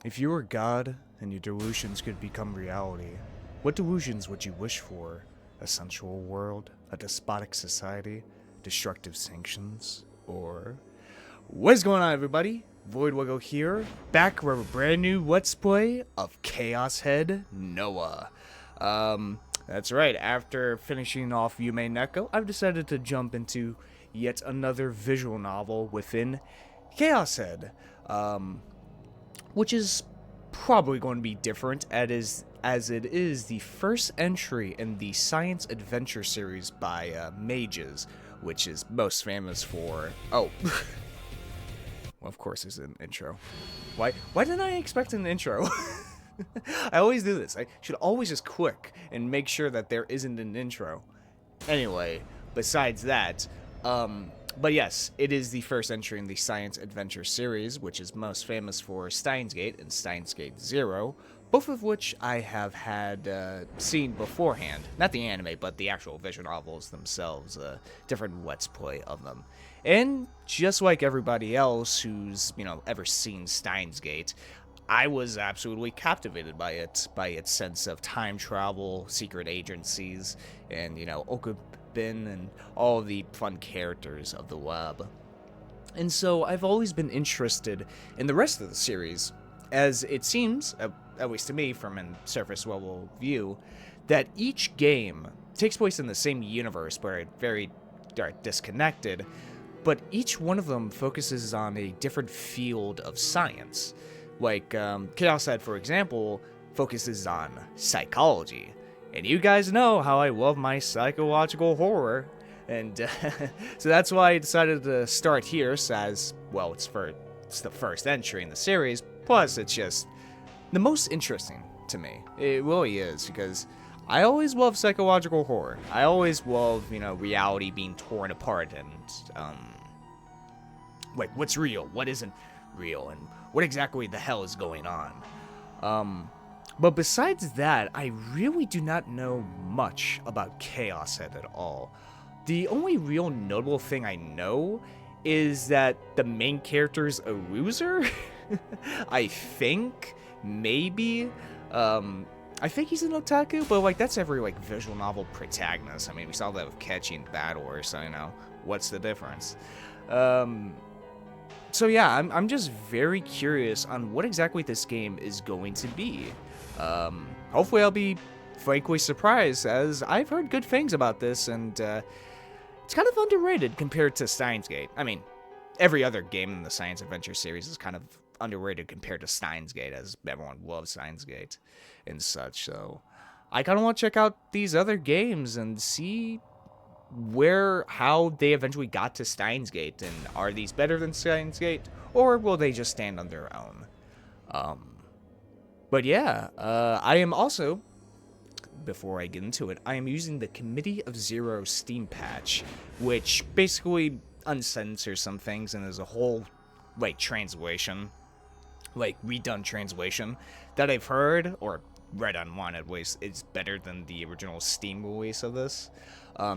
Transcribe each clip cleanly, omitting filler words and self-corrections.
If you were God and your delusions could become reality, what delusions would you wish for? A sensual world, a despotic society, destructive sanctions, or... What is going on, everybody? Voidlego here, back with a brand new Let's Play of Chaos Head Noah. That's right, after finishing off Yume Neko, I've decided to jump into yet another visual novel within Chaos Head. Which is probably going to be different as it is the first entry in the science adventure series by Mages, which is most famous for... Oh, well, of course there's an intro. Why didn't I expect an intro? I always do this. I should always just click and make sure that there isn't an intro. Anyway, besides that, but yes, it is the first entry in the science adventure series, which is most famous for Steins Gate and Steins Gate Zero, both of which I have had seen beforehand. Not the anime, but the actual visual novels themselves, different Let's Play of them. And just like everybody else who's, ever seen Steins Gate, I was absolutely captivated by its sense of time travel, secret agencies, and, Okubin and all the fun characters of the web. And so I've always been interested in the rest of the series, as it seems, at least to me from a surface level view, that each game takes place in the same universe, where it's very disconnected, but each one of them focuses on a different field of science. Like, Chaos Head, for example, focuses on psychology. And you guys know how I love my psychological horror. And so that's why I decided to start here, as, well, it's the first entry in the series. Plus, it's just the most interesting to me. It really is, because I always love psychological horror. I always love, reality being torn apart and, like, what's real, what isn't real, and what exactly the hell is going on. But besides that, I really do not know much about Chaos Head at all. The only real notable thing I know is that the main character's a loser. I think, maybe. I think he's an otaku, but like that's every like visual novel protagonist. I mean, we saw that with Catchy in Battle, so what's the difference? So yeah, I'm just very curious on what exactly this game is going to be. Hopefully I'll be frankly surprised, as I've heard good things about this, and it's kind of underrated compared to Steins Gate. I mean, every other game in the Science Adventure series is kind of underrated compared to Steins Gate, as everyone loves Steins Gate and such, so I kind of want to check out these other games and see how they eventually got to Steins Gate, and are these better than Steins Gate, or will they just stand on their own? But yeah, I am also, before I get into it, I am using the Committee of Zero Steam patch, which basically uncensors some things, and there's a whole, like, translation, like, redone translation, that I've heard, or read online at least, is better than the original Steam release of this.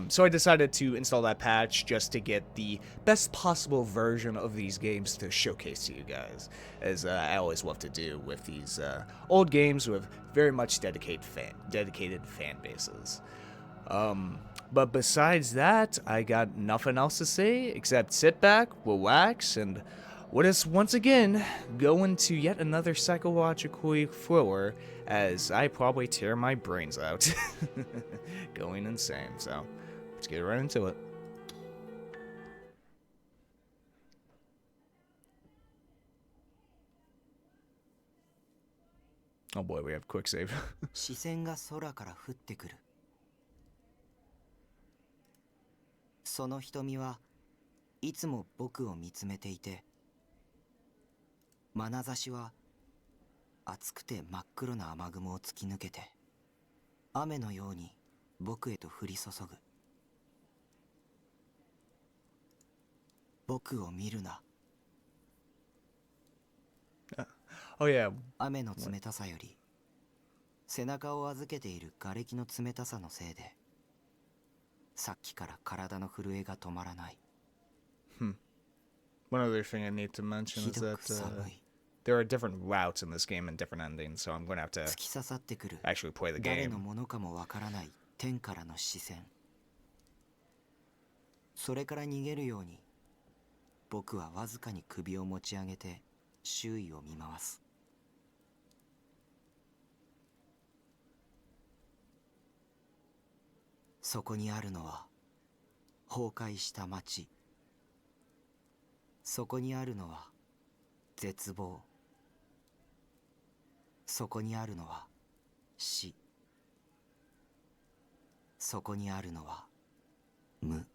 So I decided to install that patch just to get the best possible version of these games to showcase to you guys, as I always love to do with these old games with very much dedicated fan bases. But besides that, I got nothing else to say except sit back, relax, and let us once again go into yet another psychological thriller, as I probably tear my brains out. Going insane, so let's get right into it. Oh boy, we have quick save. 視線が空から降ってくる。その瞳はいつも僕を見つめていて、眼差しは熱くて真っ黒な雨雲を突き抜けて、雨のように僕へと降り注ぐ。僕を見るな。Oh yeah. 雨の冷たさより背中を預けている瓦礫の冷たさのせいで、さっきから体の震えが止まらない。 One other thing I need to mention ひ is ど that く寒い。there are different routes in this game and different endings, so I'm going to have to 突き刺さってくる actually play the 誰の game. ものかもわからない天からの視線。それから逃げるように僕はわずかに首を持ち上げて周囲を見回す。そこにあるのは崩壊した町。そこにあるのは絶望。そこにあるのは死。そこにあるのは無。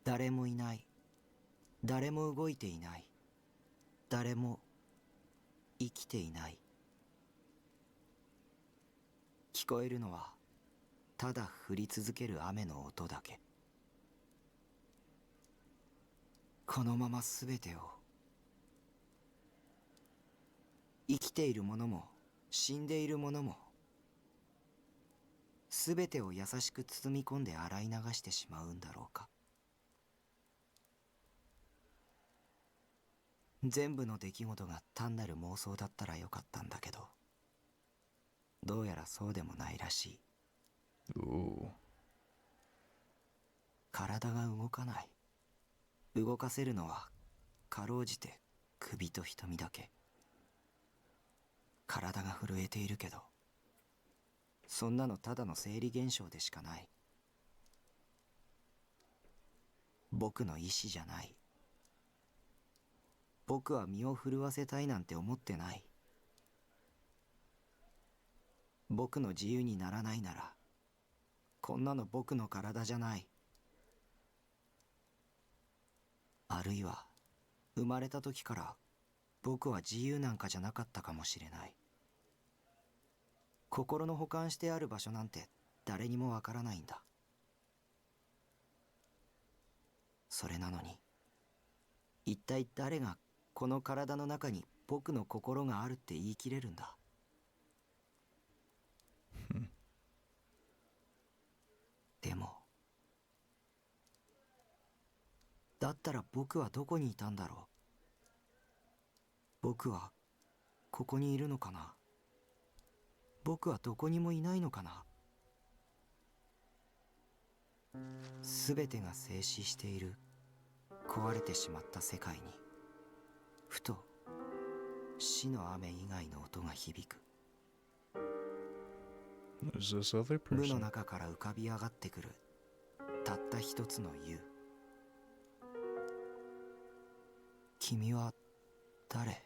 誰もいない。誰も動いていない。誰も生きていない。聞こえるのはただ降り続ける雨の音だけ。このまま全てを、生きているものも死んでいるものも全てを優しく包み込んで洗い流してしまうんだろうか。全部の出来事が単なる妄想だったらよかったんだけど、どうやらそうでもないらしい。Ooh. 体が動かない。動かせるのはかろうじて首と瞳だけ。体が震えているけど、そんなのただの生理現象でしかない。僕の意志じゃない。僕は身を震わせたいなんて思ってない。僕の自由にならないなら、こんなの僕の体じゃない。あるいは生まれた時から僕は自由なんかじゃなかったかもしれない。心の保管してある場所なんて誰にもわからないんだ。それなのに、一体誰がこの体の中に僕の心があるって言い切れるんだ。でも、だったら僕はどこにいたんだろう。僕はここにいるのかな。僕はどこにもいないのかな。すべてが静止している壊れてしまった世界に、ふと死の雨以外の音が響く。 Who's this other 無の person? 中から浮かび上がってくるたった一つの湯。君は誰？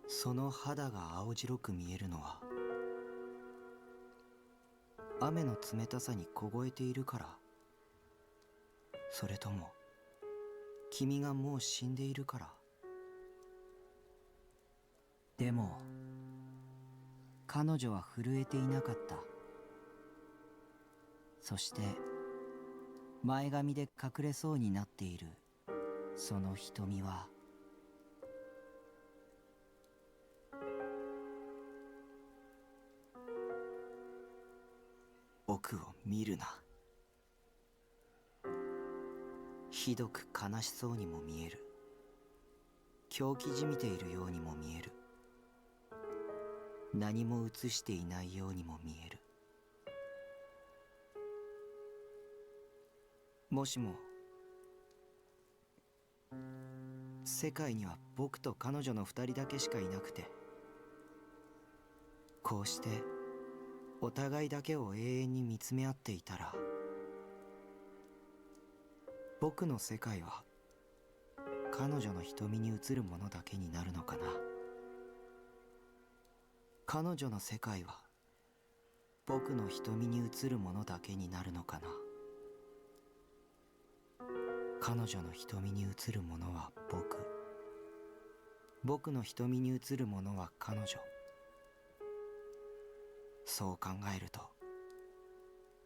その肌が青白く見えるのは雨の冷たさに凍えているから、それとも君がもう死んでいるから。でも彼女は震えていなかった。そして前髪で隠れそうになっているその瞳は、僕を見るな。ひどく悲しそうにも見える。狂気じみているようにも見える。何も映していないようにも見える。もしも世界には僕と彼女の二人だけしかいなくて、こうしてお互いだけを永遠に見つめ合っていたら、僕の世界は彼女の瞳に映るものだけになるのかな。彼女の世界は僕の瞳に映るものだけになるのかな。彼女の瞳に映るものは僕、僕の瞳に映るものは彼女。そう考えると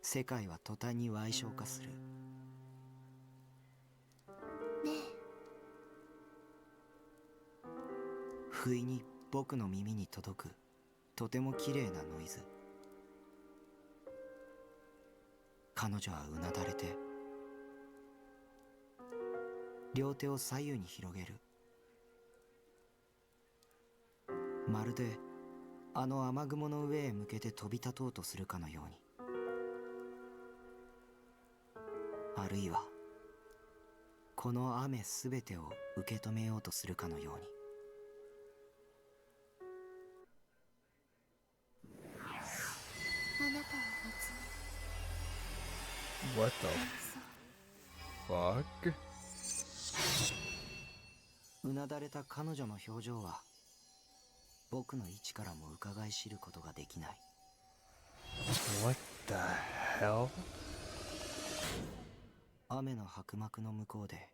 世界は途端に矮小化する。ねえ。不意に僕の耳に届くとても綺麗なノイズ。彼女はうなだれて両手を左右に広げる。まるであの雨雲の上へ向けて飛び立とうとするかのように、あるいはこの雨すべてを受け止めようとするかのように。あなたを見つめ What the fuck? うなだれた彼女の表情は僕の位置からも伺い知ることができない。 What the hell? 雨の薄膜の向こうで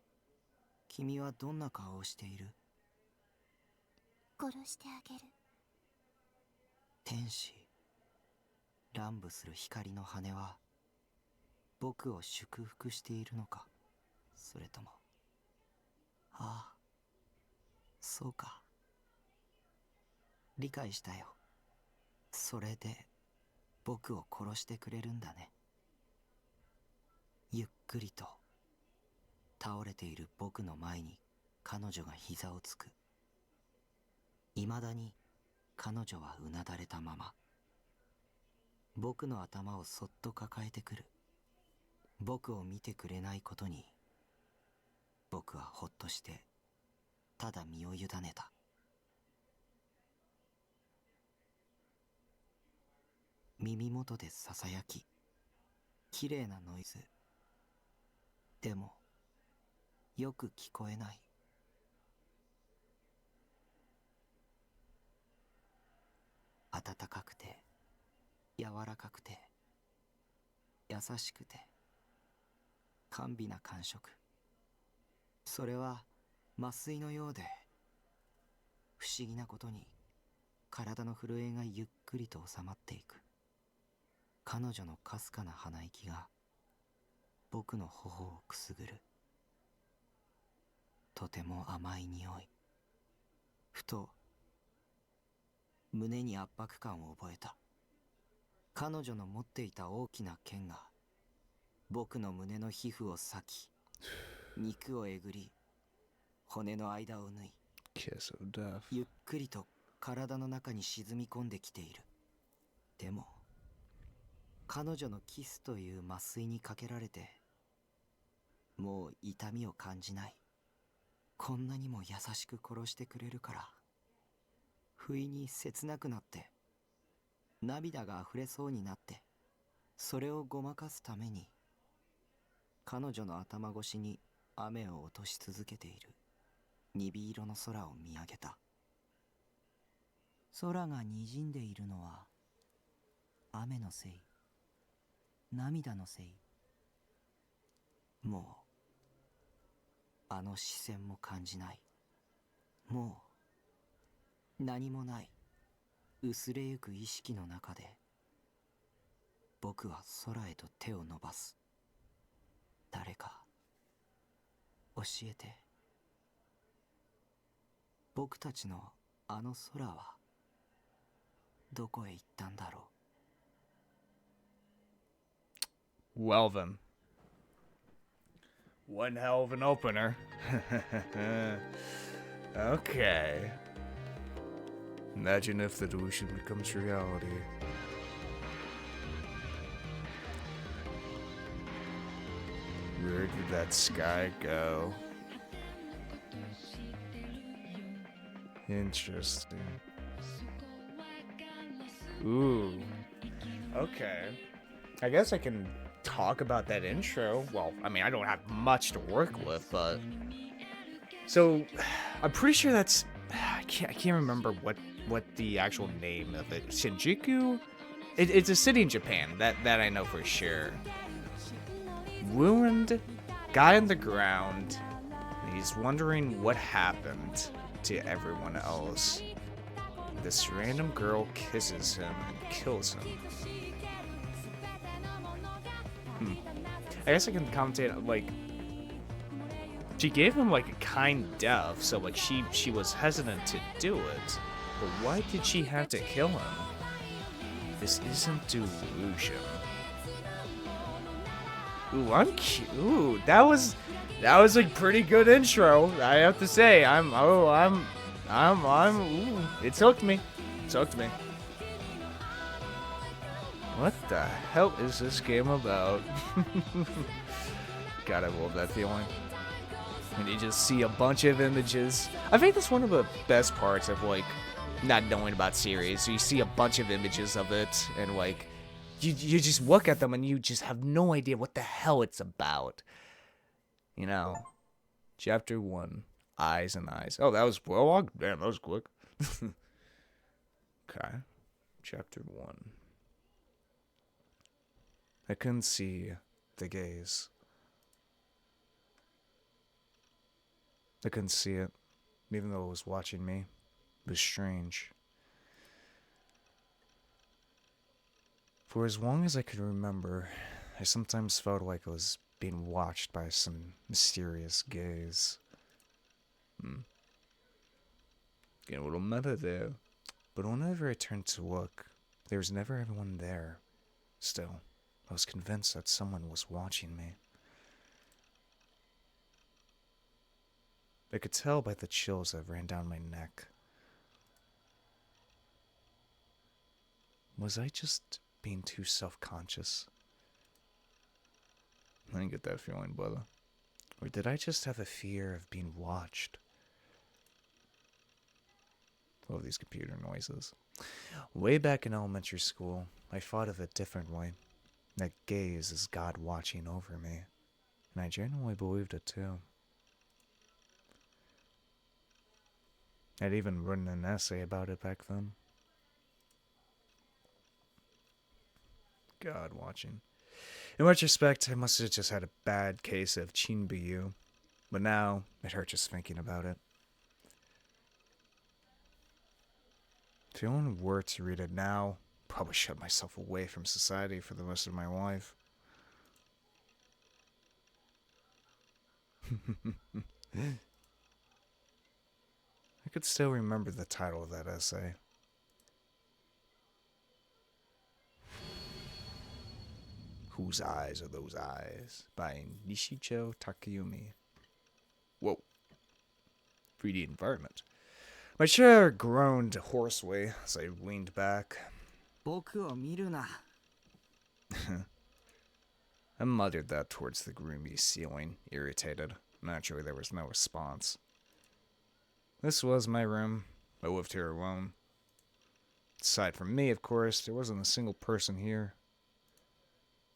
君はどんな顔をしている？殺してあげる。天使、乱舞する光の羽は僕を祝福しているのか、それとも、ああ、そうか、理解したよ。それで僕を殺してくれるんだね。ゆっくりと倒れている僕の前に彼女が膝をつく。いまだに彼女はうなだれたまま、僕の頭をそっと抱えてくる。僕を見てくれないことに僕はほっとしてただ身を委ねた。耳元でささやき、きれいなノイズ。でもよく聞こえない。暖かくて柔らかくて優しくて甘美な感触。それは麻酔のようで、不思議なことに体の震えがゆっくりと収まっていく。彼女のかすかな鼻息が僕の頬をくすぐる。とても甘い匂い。ふと胸に圧迫感を覚えた。彼女の持っていた大きな剣が僕の胸の皮膚を裂き、肉をえぐり、骨の間を縫い、 Kiss of death. ゆっくりと体の中に沈み込んできている。でも彼女のキスという麻酔にかけられてもう痛みを感じない。こんなにも優しく殺してくれるから、不意に切なくなって涙があふれそうになって、それをごまかすために彼女の頭越しに雨を落とし続けている鈍色の空を見上げた。空が滲んでいるのは雨のせい、涙のせい。もうあの視線も感じない。もう何もない。薄れゆく意識の中で僕は空へと手を伸ばす。誰か教えて。僕たちのあの空はどこへ行ったんだろう。 Well then. One hell of an opener. Okay. Imagine if the delusion becomes reality. Where did that sky go? Interesting. Ooh. Okay. I guess I can talk about that intro. Well, I mean, I don't have much to work with, but... So, I'm pretty sure that's... I can't remember what the actual name of it... Shinjuku? It's a city in Japan, that I know for sure. Ruined, guy on the ground, and he's wondering what happened to everyone else. This random girl kisses him and kills him. I guess I can commentate, like, she gave him, like, a kind death, so, like, she was hesitant to do it. But why did she have to kill him? This isn't delusion. Ooh, I'm cute. Ooh, that was That was a pretty good intro, I have to say. Ooh, it hooked me. It hooked me. What the hell is this game about? God, I love that feeling. When you just see a bunch of images. I think that's one of the best parts of, like, not knowing about series. So you see a bunch of images of it, and, like, you just look at them and you just have no idea what the hell it's about. You know? Chapter 1. Eyes and Eyes. Oh, that was, well, damn, that was quick. Okay. Chapter 1. I couldn't see the gaze. I couldn't see it, even though it was watching me. It was strange. For as long as I could remember, I sometimes felt like I was being watched by some mysterious gaze. Getting a little meta there. But whenever I turned to look, there was never anyone there. Still, I was convinced that someone was watching me. I could tell by the chills that ran down my neck. Was I just being too self-conscious? I didn't get that feeling, brother. Or did I just have a fear of being watched? Love these computer noises. Way back in elementary school, I thought of it different way. That gaze is God watching over me. And I genuinely believed it too. I'd even written an essay about it back then. God watching. In retrospect, I must have just had a bad case of Shibuya, but now it hurt just thinking about it. If I only were to read it now, I'd probably shut myself away from society for the rest of my life. I could still remember the title of that essay. Whose Eyes Are Those Eyes? By Nishijou Takumi. Whoa. 3D environment. My chair groaned hoarsely as I leaned back. 僕を見るな。 I muttered that towards the gloomy ceiling, irritated. Naturally, there was no response. This was my room. I lived here alone. Aside from me, of course, there wasn't a single person here.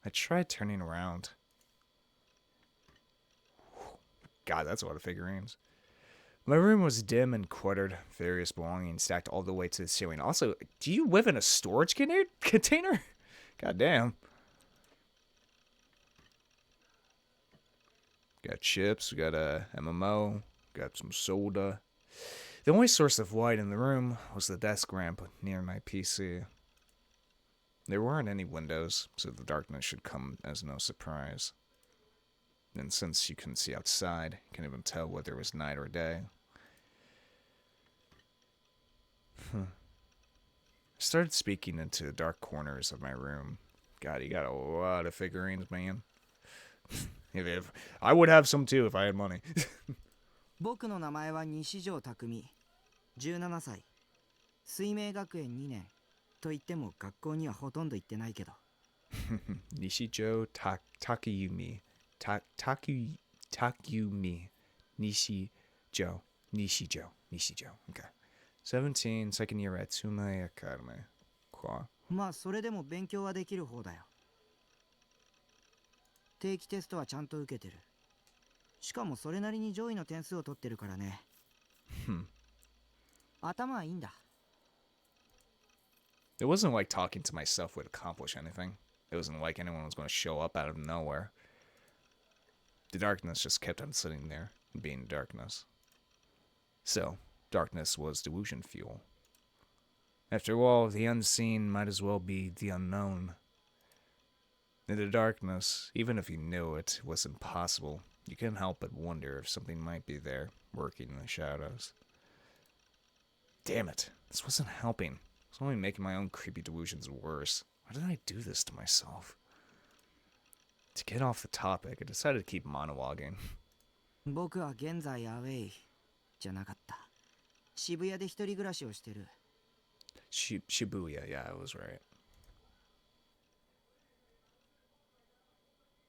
I tried turning around. God, that's a lot of figurines. My room was dim and cluttered, various belongings stacked all the way to the ceiling. Also, do you live in a storage container? God damn. Got chips, we got a MMO, got some soda. The only source of light in the room was the desk lamp near my PC. There weren't any windows, so the darkness should come as no surprise. And since you couldn't see outside, you can't even tell whether it was night or day. I started speaking into the dark corners of my room. God, you got a lot of figurines, man. if I would have some too if I had money. 僕の名前は西條匠。17歳。水明学園2年。と言っても学校にはほとんど行ってないけど。Nishijou Takumi. Takumi. Nishijou. Okay. 17, second year at Tsumei Academy. Cool. まあそれでも勉強はできる方だよ。定期テストはちゃんと受けてる。しかもそれなりに上位の点数を取ってるからね。頭はいいんだ。It wasn't like talking to myself would accomplish anything. It wasn't like anyone was going to show up out of nowhere. The darkness just kept on sitting there, being darkness. So, darkness was delusion fuel. After all, the unseen might as well be the unknown. In the darkness, even if you knew it was impossible, you couldn't help but wonder if something might be there, working in the shadows. Damn it, this wasn't helping. I was only making my own creepy delusions worse. Why did I do this to myself? To get off the topic, I decided to keep monologuing. 僕は現在アウェイじゃなかった。渋谷で一人暮らしをしてる。Shibuya, yeah, I was right.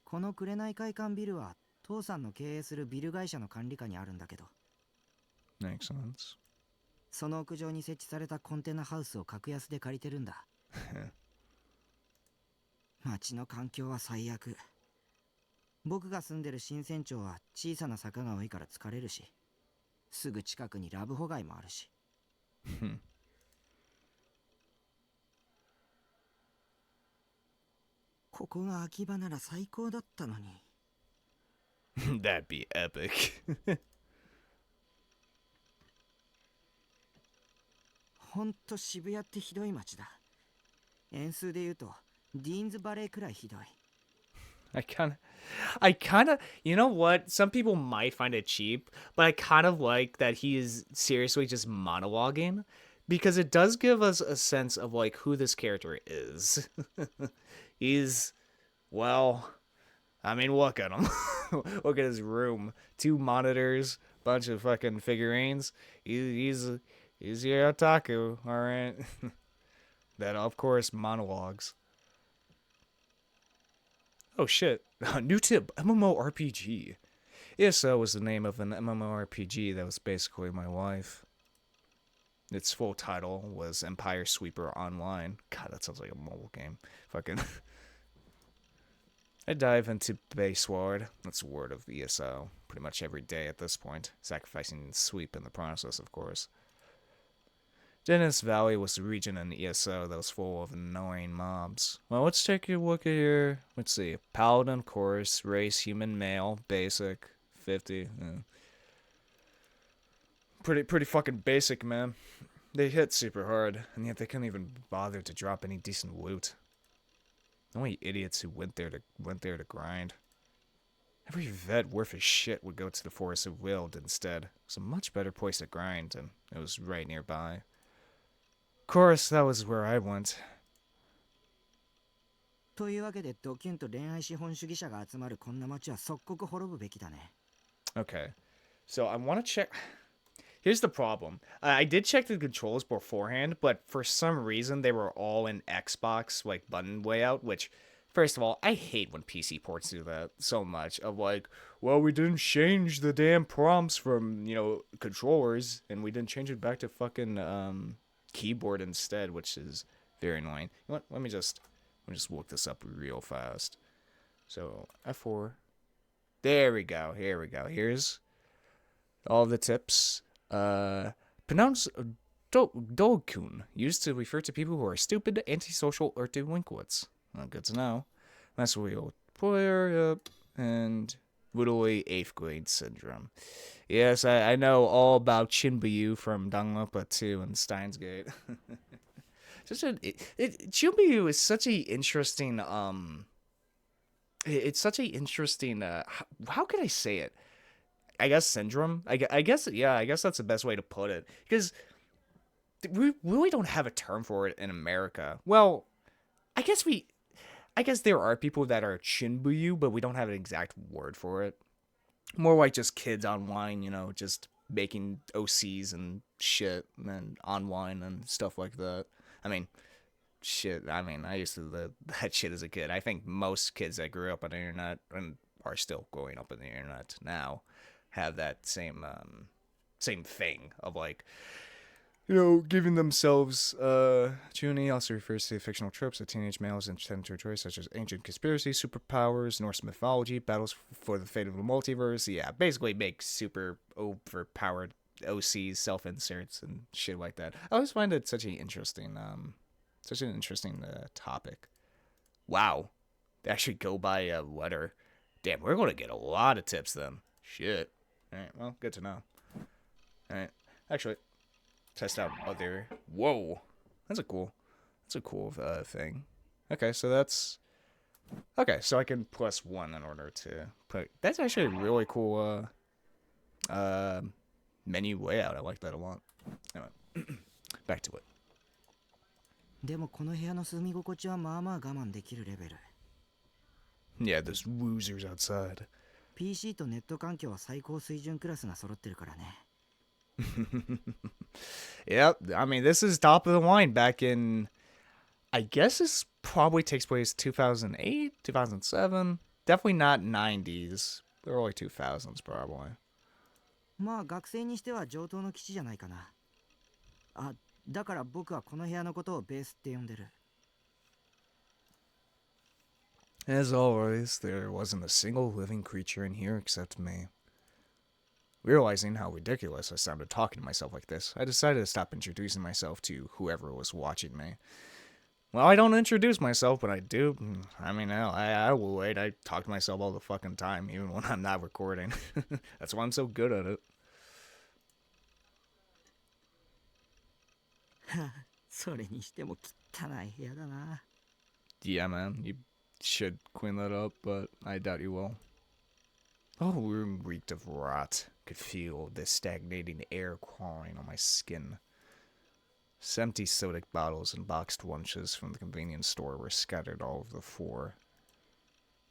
この紅会館ビルは父さんの経営するビル会社の管理下にあるんだけど、 Makes sense. その屋上に設置されたコンテナハウスを格安で借りてるんだ。街の環境は最悪。僕が住んでる新船町は小さな坂が多いから疲れるし、すぐ近くにラブホ街もあるし。ここが秋葉なら最高だったのに。That'd be epic. ほんと渋谷ってひどい街だ。円数で言うとディーンズバレーくらいひどい。I kind of, you know what? Some people might find it cheap, but I kind of like that he is seriously just monologuing because it does give us a sense of like who this character is. He's, well, I mean, look at him. Look at his room. 2 monitors, bunch of fucking figurines. He's your otaku, all right? That, of course, monologues. Oh shit, new tip, MMORPG. ESO was the name of an MMORPG that was basically my life. Its full title was Empire Sweeper Online. God, that sounds like a mobile game. Fucking. I dive into Base Ward, that's the word of ESO, pretty much every day at this point, sacrificing sweep in the process, of course. Dennis Valley was the region in ESO that was full of annoying mobs. Well, let's take a look at here. Let's see. Paladin course, race, human male, basic, 50. Pretty fucking basic, man. They hit super hard, and yet they couldn't even bother to drop any decent loot. Only idiots who went there to grind. Every vet worth a shit would go to the Forest of Wild instead. It was a much better place to grind, and it was right nearby. Of course, that was where I went. というわけでドキュンと恋愛資本主義者が集まるこんな街は即刻滅ぶべきだね。 Okay, so I want to check. Here's the problem. I did check the controls beforehand, but for some reason they were all in Xbox like button layout, which, first of all, I hate when PC ports do that so much. Of like, well, we didn't change the damn prompts from, controllers, and we didn't change it back to fucking keyboard instead, which is very annoying. You know what? Let me just look this up real fast. So F4. There we go. Here we go. Here's all the tips. Pronounce Dolkun, used to refer to people who are stupid, antisocial, or delinquents. Well, good to know. That's real player, and literally 8th grade syndrome. Yes, I know all about Shinbuya from Danganronpa 2 and Steins Gate. Shinbuya is such a interesting, it's such a interesting, how could I say it? I guess syndrome? I guess that's the best way to put it. Because we really don't have a term for it in America. Well, I guess there are people that are Shinbuya, but we don't have an exact word for it. More like just kids online, just making OCs and shit and online and stuff like that. I mean, I used to live that shit as a kid. I think most kids that grew up on the internet and are still growing up on the internet now have that same thing of like, giving themselves Junie also refers to fictional tropes of teenage males in territories such as ancient conspiracies, superpowers, Norse mythology, battles for the fate of the multiverse. Yeah, basically make super overpowered OCs, self-inserts, and shit like that. I always find it such an interesting topic. Wow, they actually go by a letter. Damn, we're gonna get a lot of tips then. Shit. All right, well, good to know. All right, actually. Test out other. Whoa, that's a cool thing. Okay, so that's okay. So I can +1 in order to put. That's actually a really cool menu layout. I like that a lot. Anyway, back to it. でもこの部屋の住み心地はまあまあ我慢できるレベル。 Yeah, there's losers outside. PC とネット環境は最高水準クラスが揃ってるからね。Yep, I mean, this is top of the line back in, I guess this probably takes place 2008, 2007. Definitely not 90s. Early 2000s, probably. まあ学生にしては上等の基地じゃないかな。あ、だから僕はこの部屋のことをベースって呼んでる。As always, there wasn't a single living creature in here except me. Realizing how ridiculous I sounded talking to myself like this, I decided to stop introducing myself to whoever was watching me. Well, I don't introduce myself, but I do. I mean, I will wait. I talk to myself all the fucking time, even when I'm not recording. That's why I'm so good at it. それにしても汚い部屋だな。Yeah, man, you should clean that up, but I doubt you will. The whole room reeked of rot. Could feel the stagnating air crawling on my skin. Some empty soda bottles and boxed lunches from the convenience store were scattered all over the floor.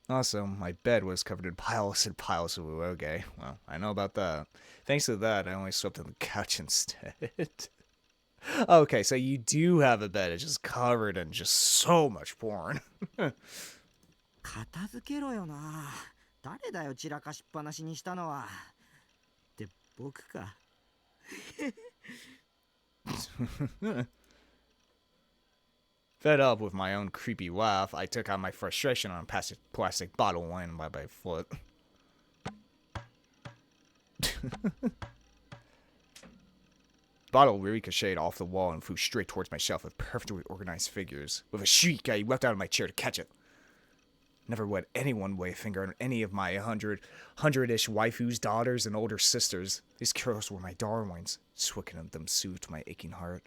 Also, my bed was covered in piles and piles of uoge. Well, I know about that. Thanks to that, I only slept on the couch instead. Okay, so you do have a bed. It's just covered in just so much porn. 片付けろよな。誰だよ散らかしっぱなしにしたのは。って僕か。Fed up with my own creepy laugh, I took out my frustration on a plastic bottle lying by my foot. Bottle ricocheted off the wall and flew straight towards my shelf with perfectly organized figures. With a shriek, I leapt out of my chair to catch it. Never let anyone lay a finger on any of my hundred-ish waifus, daughters, and older sisters. These girls were my darlings. Swicking of them soothed my aching heart.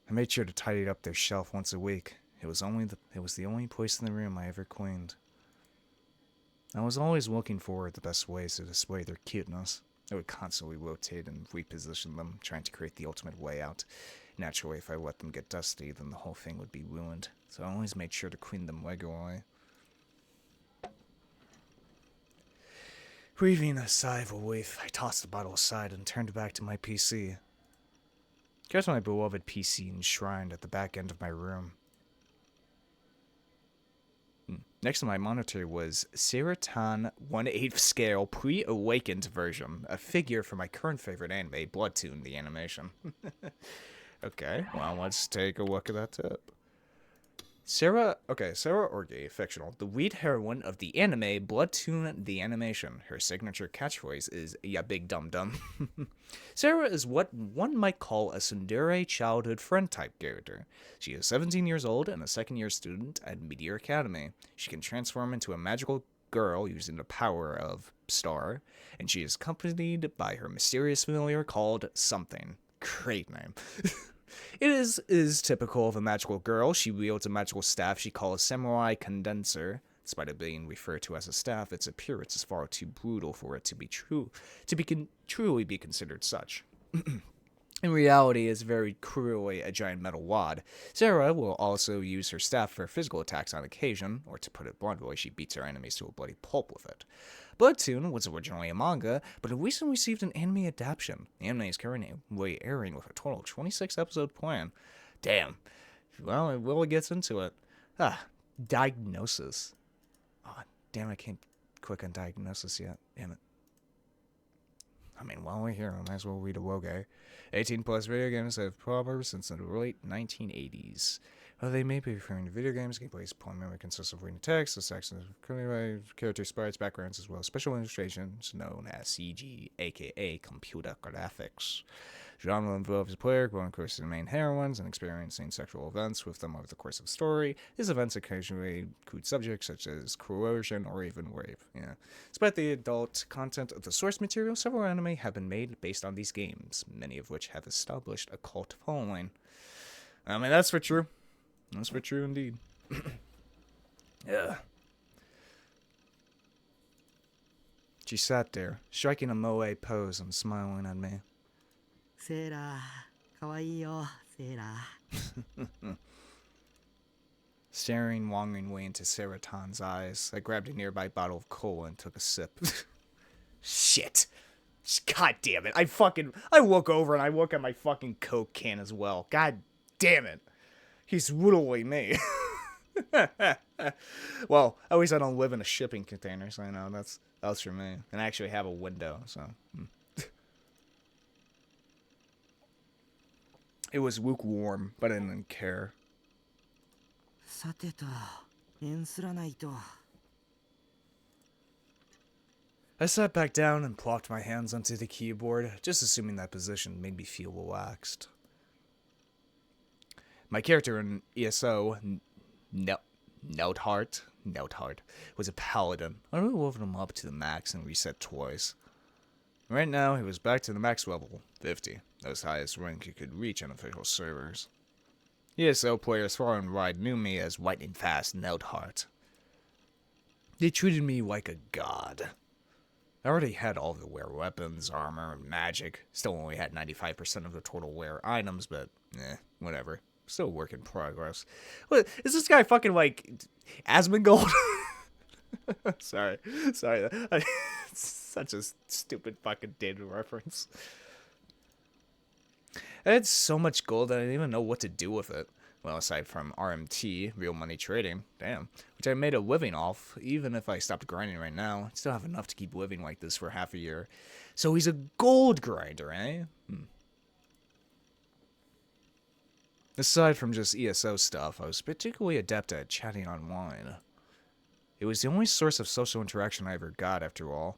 I made sure to tidy up their shelf once a week. It was the only place in the room I ever cleaned. I was always looking for the best ways to display their cuteness. I would constantly rotate and reposition them, trying to create the ultimate way out. Naturally, if I let them get dusty, then the whole thing would be ruined, so I always made sure to clean them regularly. Breathing a sigh of relief, I tossed the bottle aside and turned back to my PC. Here's my beloved PC enshrined at the back end of my room. Next to my monitor was Serotan 1/8 scale pre-awakened version, a figure from my current favorite anime, Bloodtoon, the animation. Okay, well, let's take a look at that tip. Sarah Orgi, fictional, the lead heroine of the anime Bloodtoon the animation. Her signature catchphrase is "Ya big dum dum." Sarah is what one might call a tsundere childhood friend type character. She is 17 years old and a second-year student at Meteor Academy. She can transform into a magical girl using the power of Star, and she is accompanied by her mysterious familiar called Something. Great name. It is typical of a magical girl. She wields a magical staff she calls Samurai Condenser. Despite it being referred to as a staff, its appearance is far too brutal for it to be truly be considered such. In reality, it's very cruelly a giant metal wad. Sarah will also use her staff for physical attacks on occasion, or to put it bluntly, she beats her enemies to a bloody pulp with it. Bloodtoon was originally a manga, but it recently received an anime adaptation. The anime is currently airing with a total of 26 episode plan. Damn. Well, it really gets into it. Diagnosis. Oh, damn, I can't click on diagnosis yet. Damn it. I mean, while we're here, I might as well read a woge. 18 plus video games have proverbs since the late 1980s. While they may be referring to video games, gameplay primarily consists of reading text, the sections of character sprites, backgrounds, as well as special illustrations known as CG, aka computer graphics. Genre involves the player going across the main heroines and experiencing sexual events with them over the course of the story. These events occasionally include subjects such as coercion or even rape. Despite the adult content of the source material, several anime have been made based on these games, many of which have established a cult following. I mean, that's for true. That's for true indeed. Yeah. She sat there, striking a moe pose and smiling at me. セーラー、かわいいよ、セーラー。Staring longingly into Seraton's eyes, I grabbed a nearby bottle of cola and took a sip. Shit. God damn it. I look over and I look at my fucking Coke can as well. God damn it. He's literally me. Well, at least I don't live in a shipping container, so I know that's for me. And I actually have a window, so. It was lukewarm, but I didn't care. さてと、円すらないと。 I sat back down and plopped my hands onto the keyboard, just assuming that position made me feel relaxed. My character in ESO, Nothart, was a paladin. I really leveled him up to the max and reset twice. Right now, he was back to the max level, 50, that was the highest rank you could reach on official servers. ESO players far and wide knew me as lightning fast Nothart. They treated me like a god. I already had all the rare weapons, armor, and magic. Still only had 95% of the total rare items, but whatever. Still a work in progress. What, is this guy fucking like Asmongold? Sorry. Such a stupid fucking David reference. I had so much gold that I didn't even know what to do with it. Well, aside from RMT, real money trading, damn, which I made a living off. Even if I stopped grinding right now, I still have enough to keep living like this for half a year. So he's a gold grinder, eh? Aside from just ESO stuff, I was particularly adept at chatting online. It was the only source of social interaction I ever got, after all.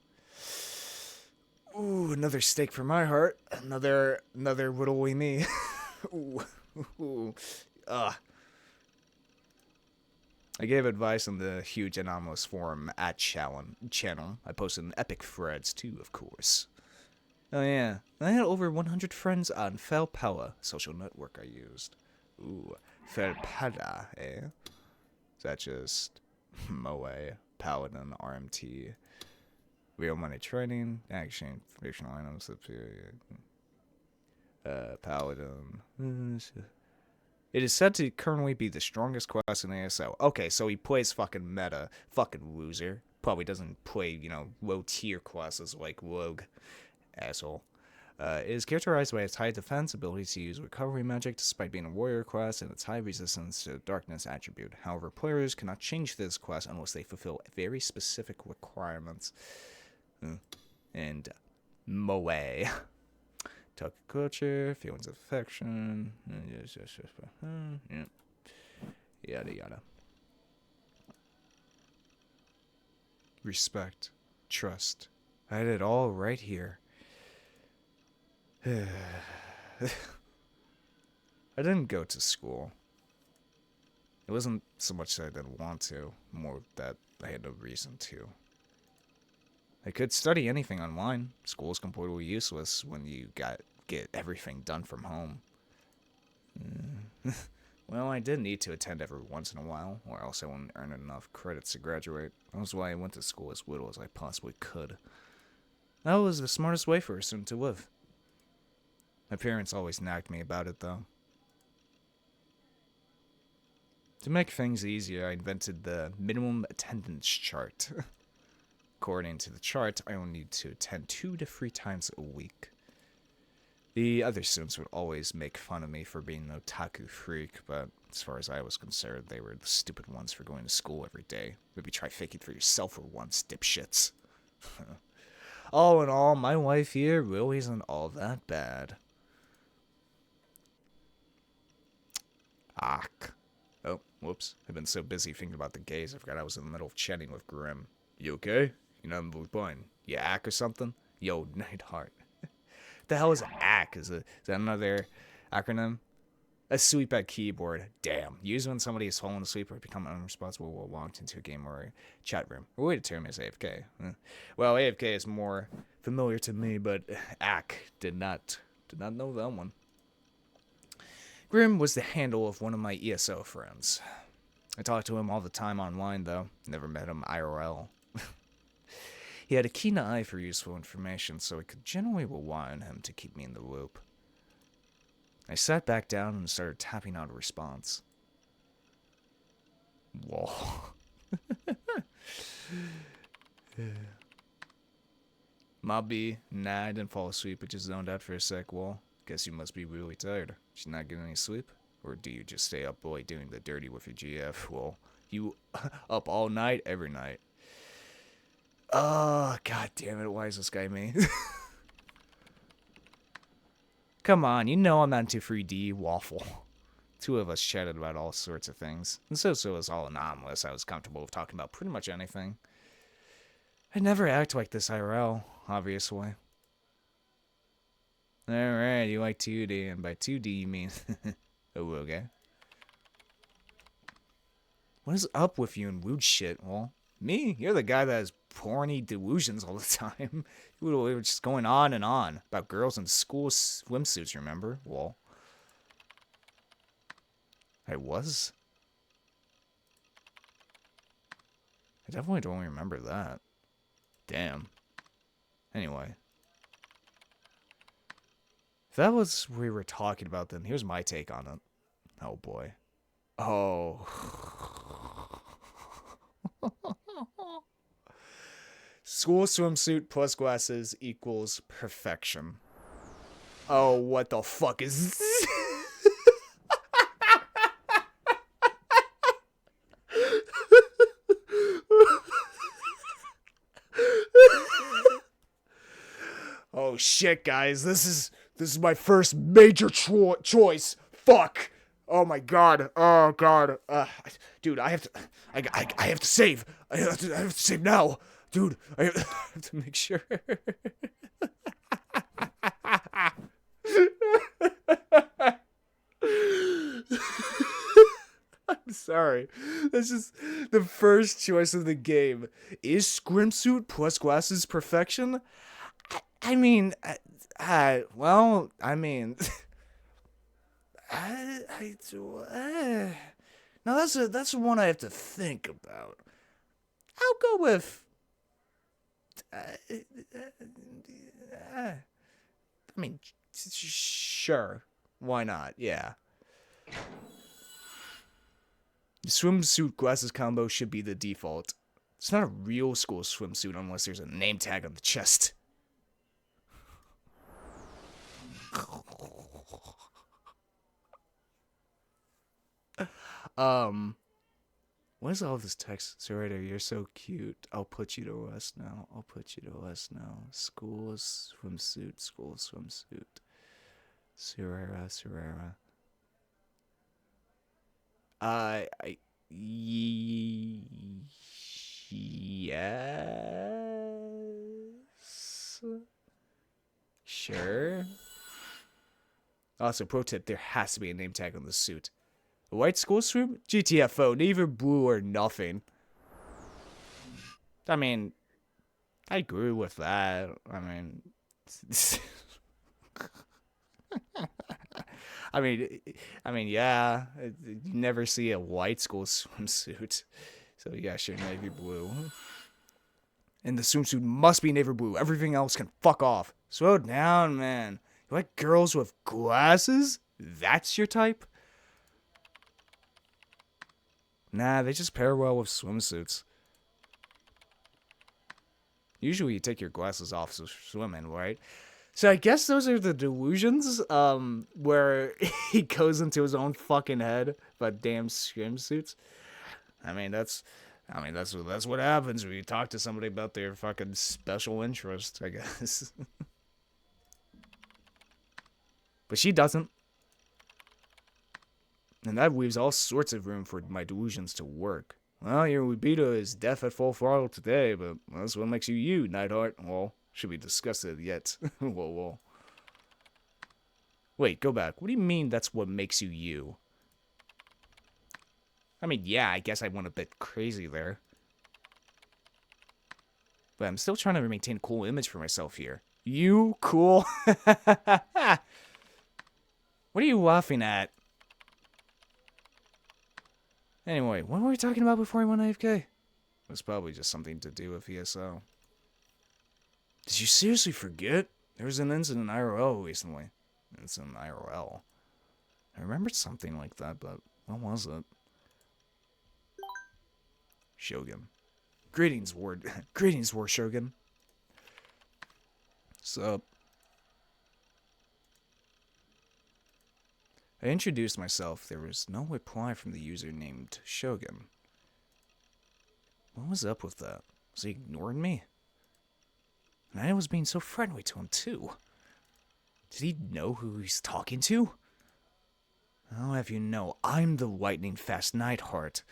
Ooh, another steak for my heart. Another little wee me. Ooh. I gave advice on the huge anomalous forum at channel. I posted epic threads too, of course. Oh yeah, I had over 100 friends on Felpella, social network I used. Ooh, Felpella, eh? Is that just Moe, Paladin, RMT, real money trading, exchange fictional items, Paladin. It is said to currently be the strongest class in ASO. Okay, so he plays fucking meta. Fucking loser. Probably doesn't play, low tier classes like Rogue. Asshole. It is characterized by its high defense, ability to use recovery magic despite being a warrior class, and its high resistance to darkness attribute. However, players cannot change this class unless they fulfill very specific requirements. And Moe. Talk culture, feelings of affection, yada yada. Respect, trust. I had it all right here. I didn't go to school. It wasn't so much that I didn't want to, more that I had no reason to. I could study anything online. School is completely useless when you get everything done from home. Well, I did need to attend every once in a while, or else I wouldn't earn enough credits to graduate. That was why I went to school as little as I possibly could. That was the smartest way for a student to live. My parents always nagged me about it, though. To make things easier, I invented the minimum attendance chart. According to the chart, I only need to attend 2 to 3 times a week. The other students would always make fun of me for being an otaku freak, but as far as I was concerned, they were the stupid ones for going to school every day. Maybe try faking for yourself for once, dipshits. All in all, my life here really isn't all that bad. Oh, whoops. I've been so busy thinking about the gays, I forgot I was in the middle of chatting with Grimm. You okay? You know, I'm blind. You ack or something? Yo, Nightheart. The hell is ACK? Is that another acronym? A sweep at keyboard. Damn. Used when somebody is fallen asleep or become unresponsible while logged into a game or a chat room. Or way to term is AFK. Well, AFK is more familiar to me, but ACK did not know that one. Grimm was the handle of one of my ESO friends. I talked to him all the time online, though. Never met him IRL. He had a keen eye for useful information, so I could generally rely on him to keep me in the loop. I sat back down and started tapping out a response. Whoa. Mobby, nah, I didn't fall asleep, but just zoned out for a sec. Well, guess you must be really tired. Did you not get any sleep? Or do you just stay up boy doing the dirty with your GF? Well, you up all night, every night. Oh, god damn it, why is this guy me? Come on, you know I'm not into 3D waffle. Two of us chatted about all sorts of things. And so it was all anomalous. I was comfortable with talking about pretty much anything. I never act like this IRL, obviously. Alright, you like 2D, and by 2D you mean... oh, okay. What is up with you and weird shit? Well, me? You're the guy that has porny delusions all the time. We were just going on and on about girls in school swimsuits, remember? Well, I was? I definitely don't remember that. Damn. Anyway. If that was what we were talking about, then here's my take on it. Oh, boy. Oh. School swimsuit plus glasses equals perfection. Oh, what the fuck is this? Oh shit, guys, this is my first major choice. Fuck. Oh my god. Oh god. Dude, I have to save. I have to save now. Dude, I have to make sure. I'm sorry. That's just the first choice of the game. Is scrimsuit plus glasses perfection? I mean, well, I mean, now that's one I have to think about. I'll go with, I mean, sure, why not? Yeah. The swimsuit glasses combo should be the default. It's not a real school swimsuit unless there's a name tag on the chest. What is all this text? Sarita, you're so cute. I'll put you to rest now. School swimsuit. Sarita. Yes. Sure. Also, pro tip, there has to be a name tag on the suit. A white school swim? GTFO, neither blue or nothing. I mean, I agree with that. I mean... I mean, yeah. You never see a white school swimsuit. So, yeah, sure, navy blue. And the swimsuit must be navy blue. Everything else can fuck off. Slow down, man. You like girls with glasses? That's your type? Nah, they just pair well with swimsuits. Usually you take your glasses off swimming, right? So I guess those are the delusions, where he goes into his own fucking head about damn swimsuits. I mean, that's what happens when you talk to somebody about their fucking special interest, I guess. But she doesn't. And that leaves all sorts of room for my delusions to work. Well, your libido is deaf at full throttle today, but that's what makes you you, Nightheart. Well, should we discuss it yet? Whoa. Wait, go back. What do you mean that's what makes you you? I mean, yeah, I guess I went a bit crazy there. But I'm still trying to maintain a cool image for myself here. You cool? What are you laughing at? Anyway, what were we talking about before I went AFK? It was probably just something to do with ESO. Did you seriously forget? There was an incident IRL recently. Incident IRL. I remembered something like that, but what was it? Shogun. Greetings, Greetings, War Shogun. Sup? I introduced myself. There was no reply from the user named Shogun. What was up with that? Was he ignoring me? And I was being so friendly to him, too. Did he know who he's talking to? I'll have you know, I'm the lightning-fast Nightheart.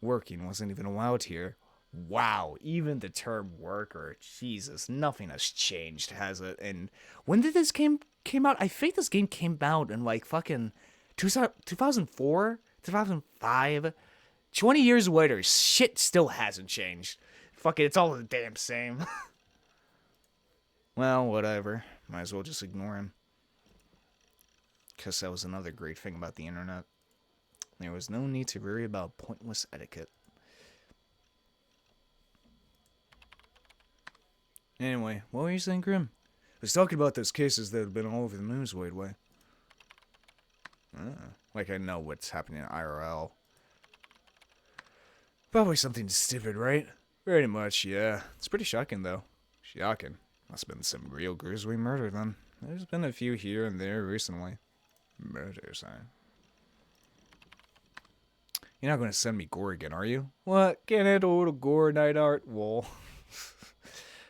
Working wasn't even allowed here. Wow, even the term worker, Jesus, nothing has changed, has it? And when did this game came out? I think this game came out in like fucking 2004, 2005. 20 years later, shit still hasn't changed. Fuck it, it's all the damn same. Well, whatever. Might as well just ignore him. Because that was another great thing about the internet. There was no need to worry about pointless etiquette. Anyway, what were you saying, Grimm? I was talking about those cases that have been all over the news lately. Like I know what's happening in IRL. Probably something stupid, right? Pretty much, yeah. It's pretty shocking, though. Shocking. Must have been some real grisly murder, then. There's been a few here and there recently. Murders, huh? You're not going to send me gore again, are you? What? Can't handle a little gore, Nightheart? Well,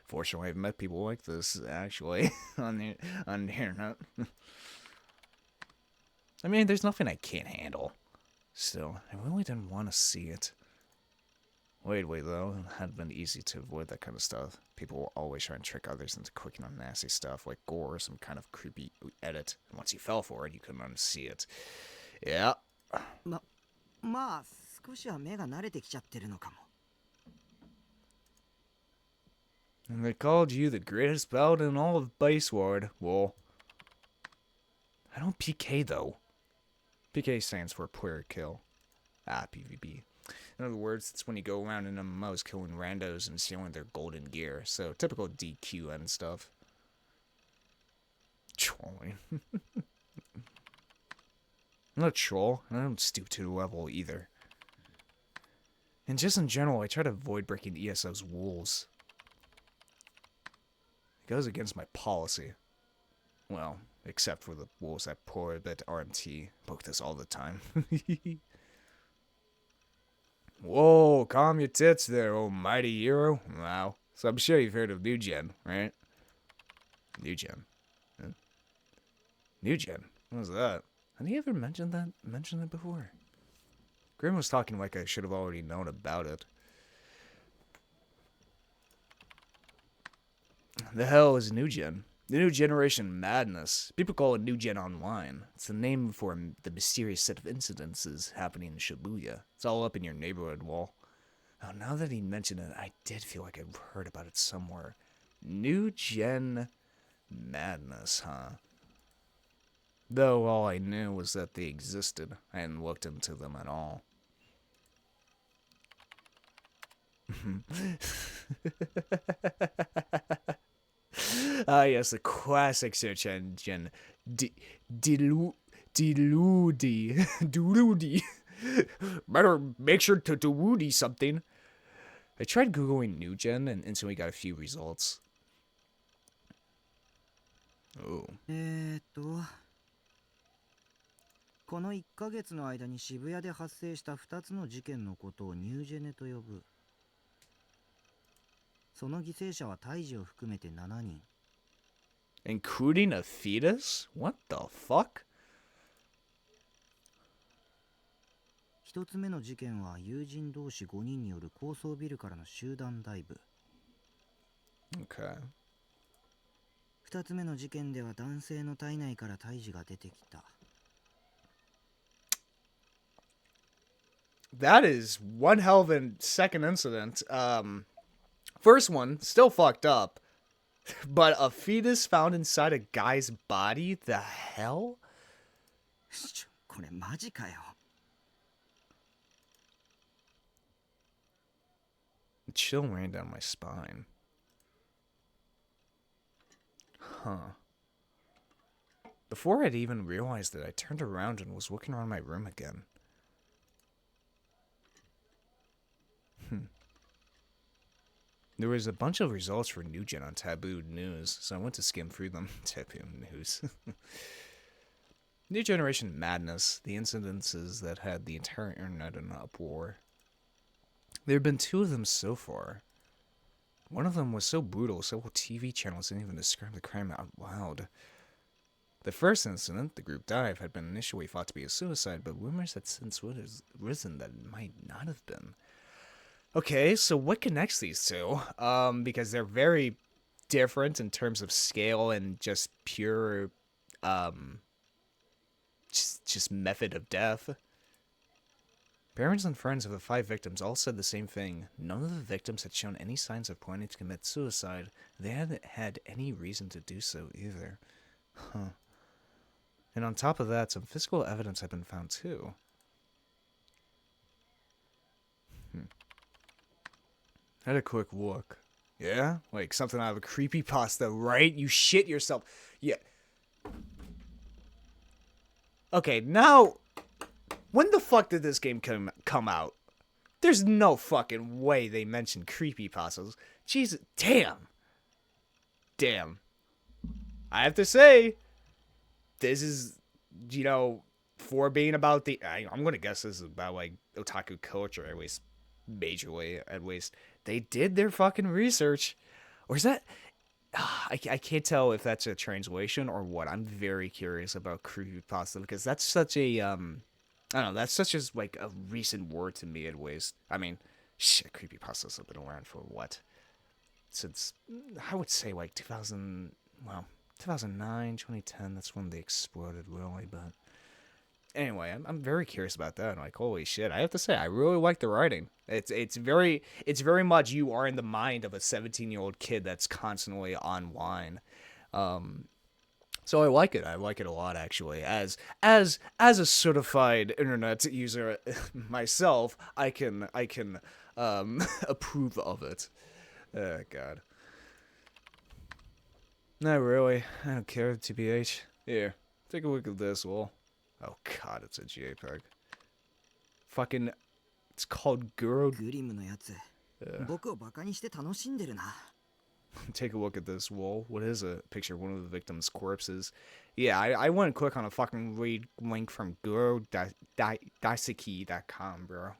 fortunately, I've met people like this, actually, on the internet. I mean, there's nothing I can't handle. Still, I really didn't want to see it. Wait, though, it had been easy to avoid that kind of stuff. People will always try and trick others into clicking on nasty stuff like gore or some kind of creepy edit. And once you fell for it, you couldn't unsee it. Yeah. まあ少しは目が慣れてきちゃってるのかも。 And they called you the greatest paladin in all of Biceward. Well, I don't PK, though. PK stands for player kill. PvP. In other words, it's when you go around in MMOs killing randos and stealing their golden gear. So, typical DQ and stuff. Trolling. I'm not a troll, and I don't stoop to the level either. And just in general, I try to avoid breaking ESO's rules. It goes against my policy. Well, except for the rules that prohibit RMT. Poke this all the time. Whoa, calm your tits there, oh mighty hero. Wow. So I'm sure you've heard of New Gen, right? New Gen. Huh? New Gen? What was that? Had he ever mentioned it before? Grimm was talking like I should have already known about it. The hell is New Gen? The New Generation Madness. People call it New Gen Online. It's the name for the mysterious set of incidences happening in Shibuya. It's all up in your neighborhood wall. Oh, now that he mentioned it, I did feel like I've heard about it somewhere. New Gen Madness, huh? Though all I knew was that they existed. I hadn't looked into them at all. Yes, the classic search engine. Deludi. Better make sure to Deludi something. I tried Googling New Gen and instantly got a few results. Oh. この1ヶ月の間に渋谷で発生した2つの事件のことをニュージェネと呼ぶ。その犠牲者は胎児を含めて7人。Including a fetus? What the fuck? 1つ目の事件は友人同士5人による高層ビルからの集団ダイブ。Okay. 2つ目の事件では男性の体内から胎児が出てきた。That is one hell of a second incident. First one, still fucked up. But a fetus found inside a guy's body? The hell? これマジかよ。A chill ran down my spine. Huh. Before I'd even realized it, I turned around and was looking around my room again. There was a bunch of results for New Gen on Taboo News, so I went to skim through them. Taboo News. New Generation Madness, the incidences that had the entire internet in an uproar. There have been 2 of them so far. One of them was so brutal, several TV channels didn't even describe the crime out loud. The first incident, the group dive, had been initially thought to be a suicide, but rumors had since risen that it might not have been. Okay, so what connects these two? Because they're very different in terms of scale and just pure, just method of death. Parents and friends of the 5 victims all said the same thing. None of the victims had shown any signs of planning to commit suicide. They hadn't had any reason to do so either. Huh. And on top of that, some physical evidence had been found too. Had a quick look. Yeah? Like something out of a creepypasta, right? You shit yourself. Yeah. Okay, now... When the fuck did this game come out? There's no fucking way they mentioned creepypastas. Jesus, damn. Damn. I have to say, this is, you know, for being about the... I'm gonna guess this is about, like, otaku culture, at least, majorly, at least. They did their fucking research. Or is that... I can't tell if that's a translation or what. I'm very curious about creepypasta, because that's such a, I don't know, that's such as, like, a recent word to me, at least. I mean, shit, creepypastas have been around for what? Since, I would say, like, 2009, 2010, that's when they exploded, really, but... Anyway, I'm very curious about that. Like, holy shit, I have to say, I really like the writing. It's very much you are in the mind of a 17-year-old kid that's constantly online. So I like it. I like it a lot, actually. As a certified internet user myself, I can approve of it. Oh God. Not really. I don't care. TBH. Here, take a look at this, Will. Oh God, it's a JPEG. Fucking, it's called Guru. Grimm のやつ、僕をバカにして楽しんでるな。Take a look at this, Wool. What is a picture of one of the victims' corpses? Yeah, I went to click on a fucking read link from guru.daiseki.com, bro.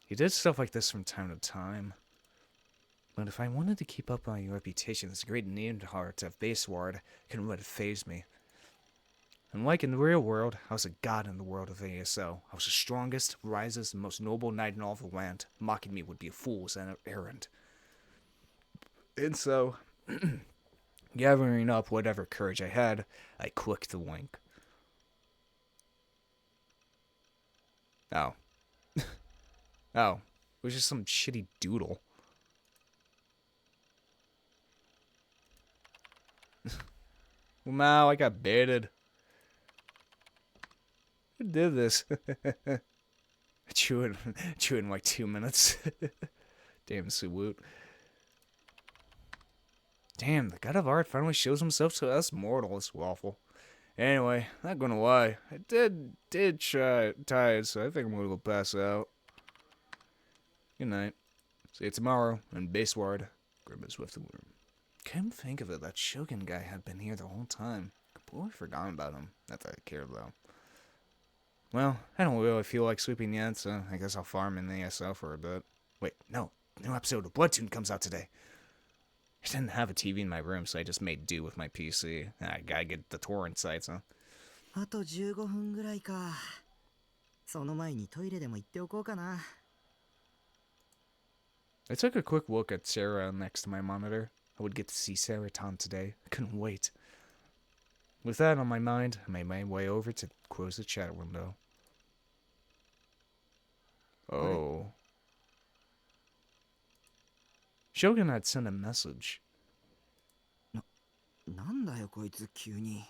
He did stuff like this from time to time. But if I wanted to keep up my reputation as a great named heart of Baseward, couldn't let it faze me. And like in the real world, I was a god in the world of ASO. I was the strongest, wisest, and most noble knight in all the land. Mocking me would be a fool's errand. And so, gathering up whatever courage I had, I clicked the link. Oh. Oh. It was just some shitty doodle. Wow, I got baited. Who did this? Chew in like 2 minutes. Damn, Suwoot. Damn, the god of art finally shows himself to us mortals. Waffle. Anyway, not gonna lie. I did try tired, so I think I'm gonna go pass out. Good night. See you tomorrow in Baseward. Grimm is with the worm. Can't think of it, that Shogun guy had been here the whole time. Completely forgotten about him. Not that I cared though. Well, I don't really feel like sleeping yet, so I guess I'll farm in the ASL for a bit. Wait, no. New episode of Bloodtoon comes out today. I didn't have a TV in my room, so I just made do with my PC. I gotta get the torrent sites, huh? あと15分ぐらいか。その前にトイレでも行っておこうかな。I took a quick look at Sarah next to my monitor. I would get to see Sarah-tan today. I couldn't wait. With that on my mind, I made my way over to close the chat window. Oh. Shogun had sent a message. なんだよこいつ急に。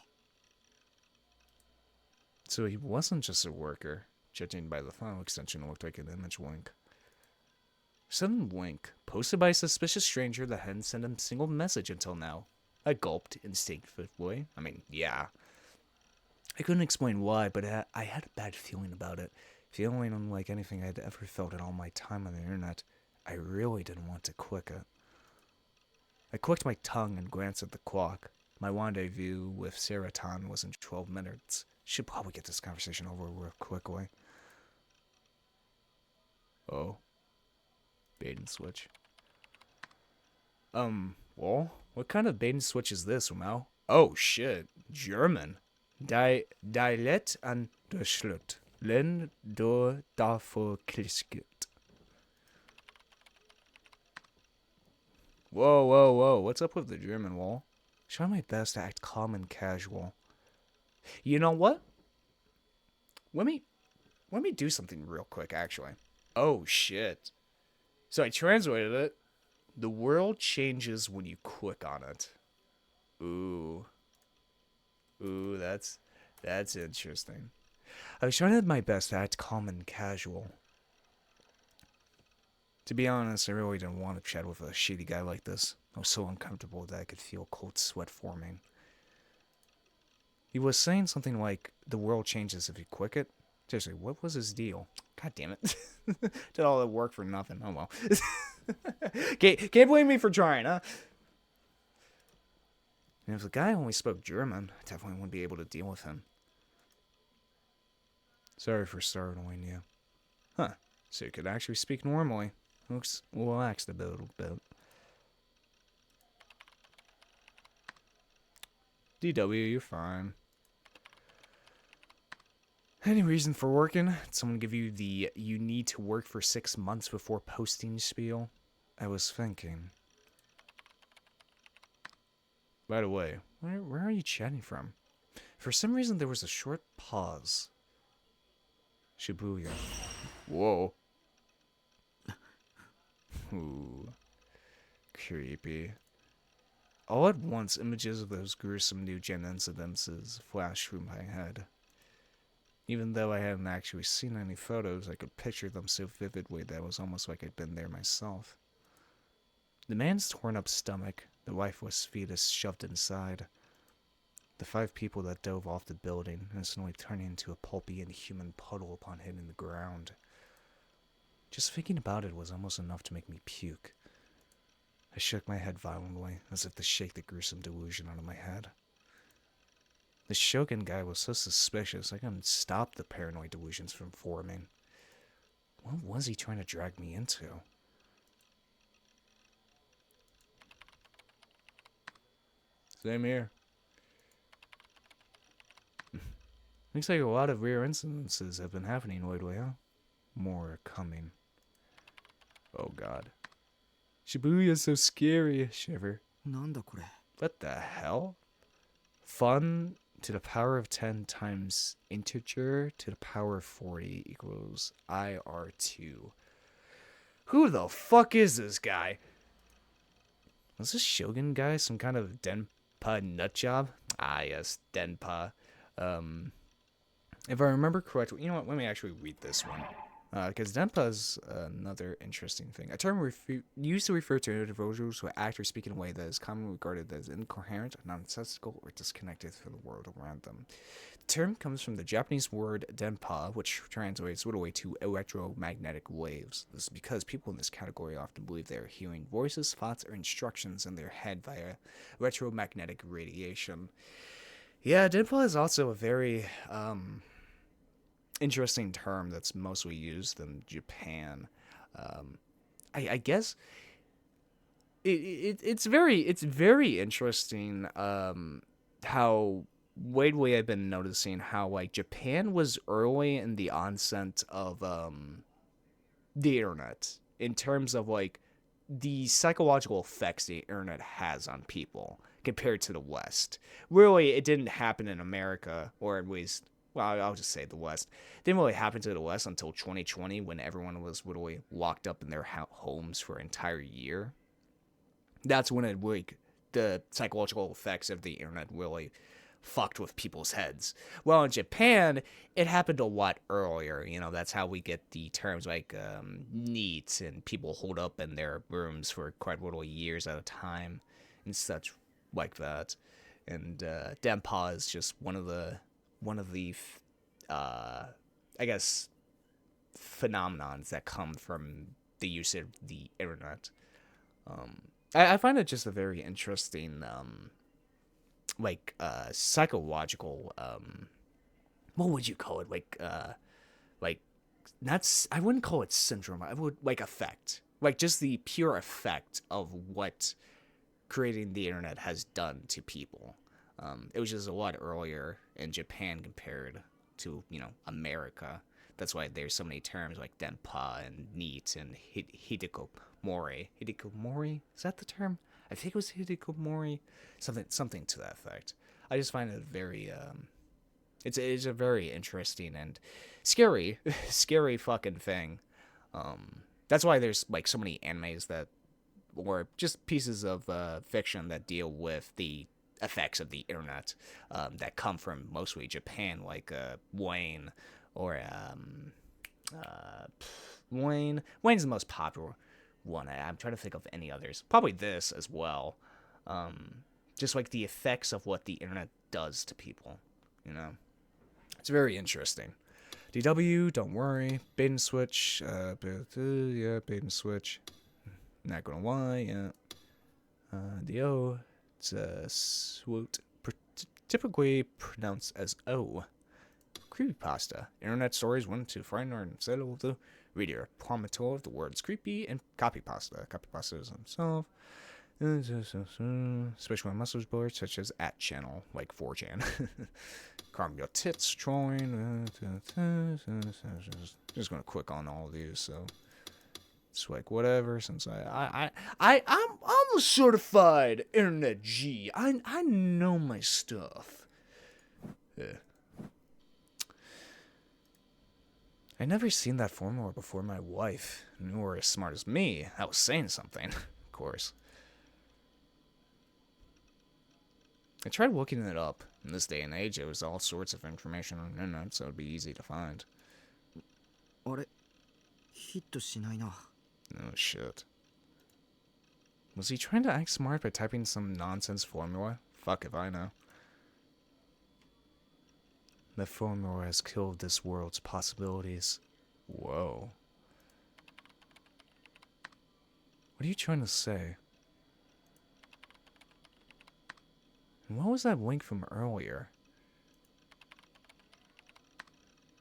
So he wasn't just a worker. Judging by the file extension, it looked like an image link. Sudden link, posted by a suspicious stranger that hadn't sent him a single message until now. I gulped instinctively. I mean, yeah. I couldn't explain why, but I had a bad feeling about it. Feeling unlike anything I'd ever felt in all my time on the internet. I really didn't want to click it. I clicked my tongue and glanced at the clock. My rendezvous with Seraton was in 12 minutes. Should probably get this conversation over real quickly. Oh. Bait and switch. Well, what kind of bait and switch is this, Mal? Oh, shit. German. Die let an der Schlut. Len do davor kliskit. Whoa. What's up with the German wall? Try my best to act calm and casual. You know what? Let me do something real quick, actually. Oh, shit. So I translated it. The world changes when you click on it. Ooh, that's interesting. I was trying my best to act calm and casual. To be honest, I really didn't want to chat with a shitty guy like this. I was so uncomfortable that I could feel cold sweat forming. He was saying something like, the world changes if you click it. Seriously, what was his deal? God damn it. Did all that work for nothing. Oh well. Can't blame me for trying, huh? And if the guy only spoke German, I definitely wouldn't be able to deal with him. Sorry for startling you. Huh. So you could actually speak normally. Looks relaxed a little bit. DW, you're fine. Any reason for working? Did someone give you the you need to work for 6 months before posting spiel? I was thinking. By the way, where are you chatting from? For some reason there was a short pause. Shibuya. Whoa. Ooh. Creepy. All at once, images of those gruesome new-gen incidences flashed through my head. Even though I hadn't actually seen any photos, I could picture them so vividly that it was almost like I'd been there myself. The man's torn-up stomach, the lifeless fetus shoved inside. The 5 people that dove off the building, instantly turning into a pulpy inhuman puddle upon hitting the ground. Just thinking about it was almost enough to make me puke. I shook my head violently, as if to shake the gruesome delusion out of my head. The Shogun guy was so suspicious I couldn't stop the paranoid delusions from forming. What was he trying to drag me into? Same here. Looks like a lot of rare incidences have been happening lately, huh? More are coming. Oh god. Shibuya's so scary, shiver. なんだこれ What the hell? Fun to the power of 10 times integer to the power of 40 equals IR2. Who the fuck is this guy? Was this Shogun guy some kind of Denpa nutjob? Ah, yes, Denpa. If I remember correctly, you know what? Let me actually read this one. Because Denpa is another interesting thing. A term used to refer to individuals who act or speak in a way that is commonly regarded as incoherent, nonsensical, or disconnected from the world around them. The term comes from the Japanese word denpa, which translates literally to electromagnetic waves. This is because people in this category often believe they are hearing voices, thoughts, or instructions in their head via electromagnetic radiation. Yeah, denpa is also a very interesting term that's mostly used in Japan. I guess it's very interesting how lately I've been noticing how like Japan was early in the onset of the internet in terms of like the psychological effects the internet has on people compared to the West. Really, it didn't happen in America, or at least, well, I'll just say the West. It didn't really happen to the West until 2020 when everyone was literally locked up in their homes for an entire year. That's when it like the psychological effects of the internet really fucked with people's heads. Well, in Japan, it happened a lot earlier. You know, that's how we get the terms like NEET and people hold up in their rooms for quite little years at a time and such like that. And Denpa is just one of the I guess phenomenons that come from the use of the internet. I find it just a very interesting, psychological, what would you call it? Like, I wouldn't call it syndrome. I would, effect. Like, just the pure effect of what creating the internet has done to people. It was just a lot earlier in Japan compared to, America. That's why there's so many terms like denpa and neat and hikikomori. Hikikomori? Is that the term? I think it was hikikomori. Something to that effect. I just find it very, it's a very interesting and scary fucking thing. That's why there's, like, so many animes that, or just pieces of fiction that deal with the effects of the internet that come from mostly Japan, like Wayne, or Wayne's the most popular one. I'm trying to think of any others. Probably this as well. Just like the effects of what the internet does to people, It's very interesting. DW, don't worry. Bait and switch. Yeah, bait and switch. Not gonna lie, yeah. DO, it's swoot. Typically pronounced as O. Creepypasta. Internet stories want to frighten or unsettle the reader. Promontory of the words creepy and copypasta. Copypasta is himself. Especially on message boards such as @channel, like 4chan. Calm your tits, join. Just gonna click on all of these, so it's like whatever. Since I'm a certified internet G. I know my stuff. Yeah. I never seen that formula before my wife. You were as smart as me. I was saying something, of course. I tried looking it up. In this day and age, it was all sorts of information on the internet, so it'd be easy to find. あれヒットしないな Oh, shit. Was he trying to act smart by typing some nonsense formula? Fuck if I know. The formula has killed this world's possibilities. Whoa. What are you trying to say? What was that link from earlier?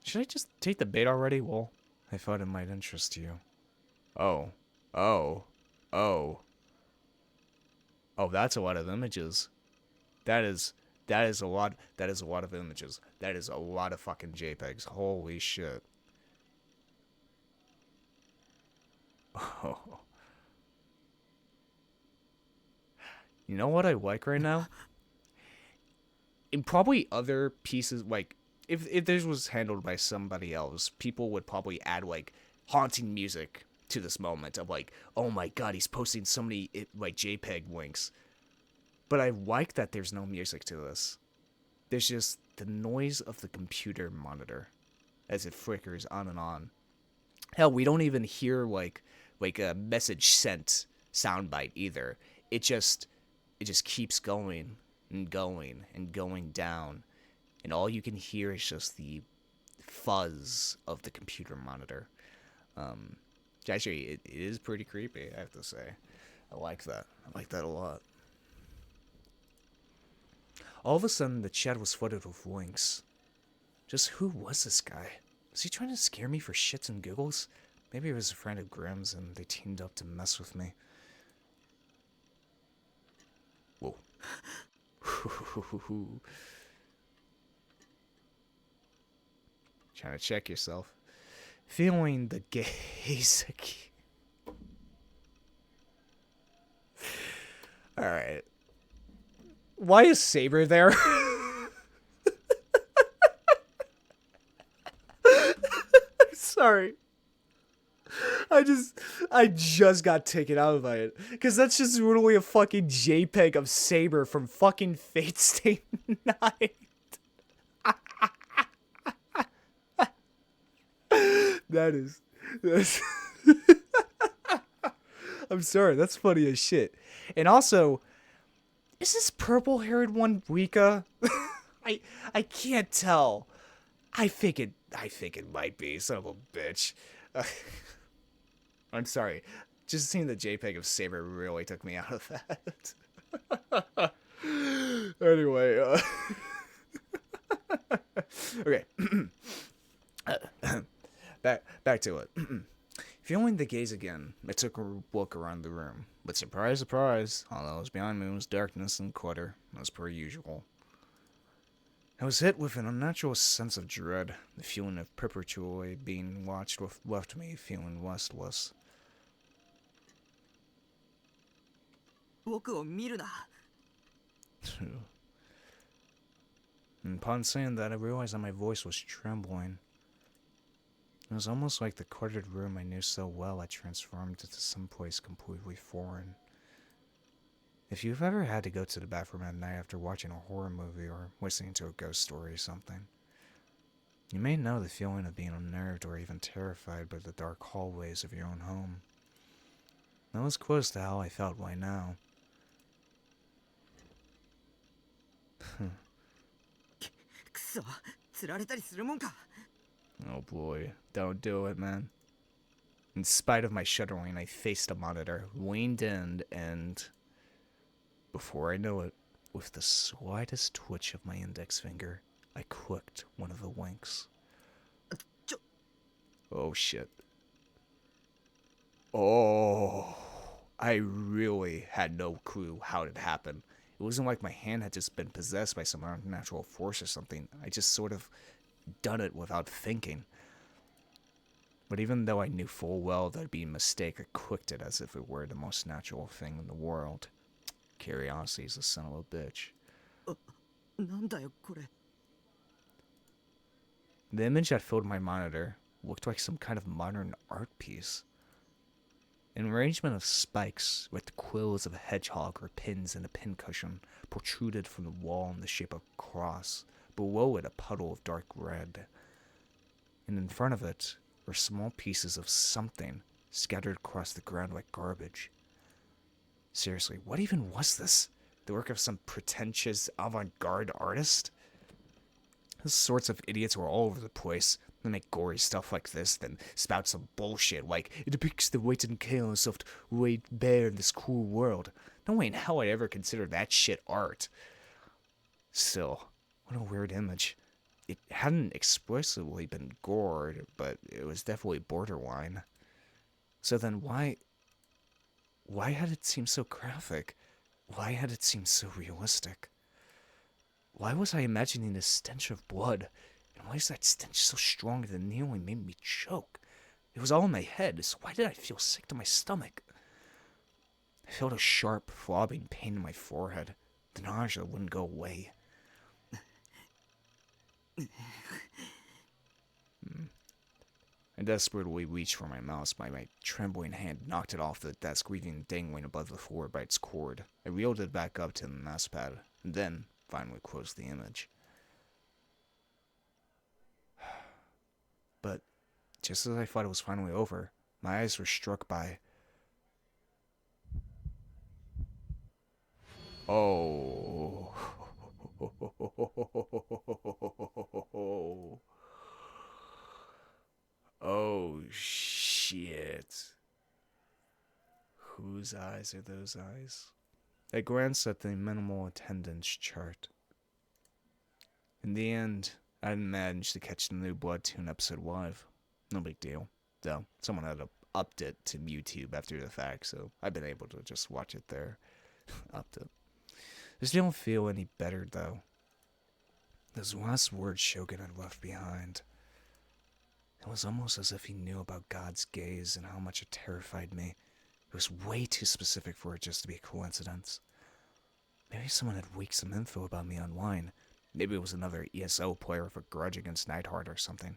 Should I just take the bait already? Well, I thought it might interest you. Oh, that's a lot of images. That is a lot of images. That is a lot of fucking JPEGs. Holy shit. Oh. You know what I like right now? In probably other pieces, like, if this was handled by somebody else, people would probably add, like, haunting music to this moment of, like, oh my god, he's posting so many, like, JPEG links. But I like that there's no music to this. There's just the noise of the computer monitor as it flickers on and on. Hell, we don't even hear, like a message sent soundbite either. It just keeps going and going and going down, and all you can hear is just the fuzz of the computer monitor. Actually, it is pretty creepy, I have to say. I like that. I like that a lot. All of a sudden, the chat was flooded with links. Just who was this guy? Was he trying to scare me for shits and giggles? Maybe he was a friend of Grimm's and they teamed up to mess with me. Whoa. Trying to check yourself. Feeling the gaze again. Alright. Why is Saber there? Sorry. I just got taken out of it. Because that's just literally a fucking JPEG of Saber from fucking Fate Stay Night. That's I'm sorry, that's funny as shit. And also, is this purple-haired one Rika? I can't tell. I think it might be, son of a bitch. I'm sorry. Just seeing the JPEG of Saber really took me out of that. Anyway, okay. back to it. Feeling the gaze again, I took a look around the room. But surprise, surprise, all that was behind me was darkness and clutter, as per usual. I was hit with an unnatural sense of dread. The feeling of perpetually being watched left me feeling restless. 僕を見るな。 And upon saying that, I realized that my voice was trembling. It was almost like the cluttered room I knew so well had transformed into someplace completely foreign. If you've ever had to go to the bathroom at night after watching a horror movie or listening to a ghost story or something, you may know the feeling of being unnerved or even terrified by the dark hallways of your own home. That was close to how I felt right now. くそ、釣られたりするもんか。 Oh boy, don't do it, man. In spite of my shuddering, I faced the monitor, leaned in, and before I knew it, with the slightest twitch of my index finger, I clicked one of the links. Oh shit. Oh, I really had no clue how it happened. It wasn't like my hand had just been possessed by some unnatural force or something. I just sort of done it without thinking. But even though I knew full well that'd be a mistake, I clicked it as if it were the most natural thing in the world. Curiosity's a son of a bitch. なんだよこれ。 The image that filled my monitor looked like some kind of modern art piece. An arrangement of spikes with the quills of a hedgehog or pins in a pincushion protruded from the wall in the shape of a cross. Below it, a puddle of dark red. And in front of it were small pieces of something scattered across the ground like garbage. Seriously, what even was this? The work of some pretentious avant-garde artist? Those sorts of idiots were all over the place. They make gory stuff like this, then spout some bullshit like, it depicts the weight and chaos of laid bare in this cruel world. No way in hell I'd ever consider that shit art. Still, what a weird image. It hadn't explicitly been gored, but it was definitely borderline. So then why had it seemed so graphic? Why had it seemed so realistic? Why was I imagining this stench of blood? And why is that stench so strong that it nearly made me choke? It was all in my head, so why did I feel sick to my stomach? I felt a sharp, throbbing pain in my forehead. The nausea wouldn't go away. I desperately reached for my mouse, but my trembling hand knocked it off the desk, leaving it dangling above the floor by its cord. I reeled it back up to the mouse pad, and then finally closed the image. But just as I thought it was finally over, my eyes were struck by... Oh. Oh, shit. Whose eyes are those eyes? I glanced at the minimal attendance chart. In the end, I didn't manage to catch the new Blood Tune episode live. No big deal. Though, someone had upped it to YouTube after the fact, so I've been able to just watch it there. Upped it. I still don't feel any better, though. Those last words Shogun had left behind. It was almost as if he knew about God's gaze and how much it terrified me. It was way too specific for it just to be a coincidence. Maybe someone had leaked some info about me online. Maybe it was another ESO player with a grudge against Nightheart or something.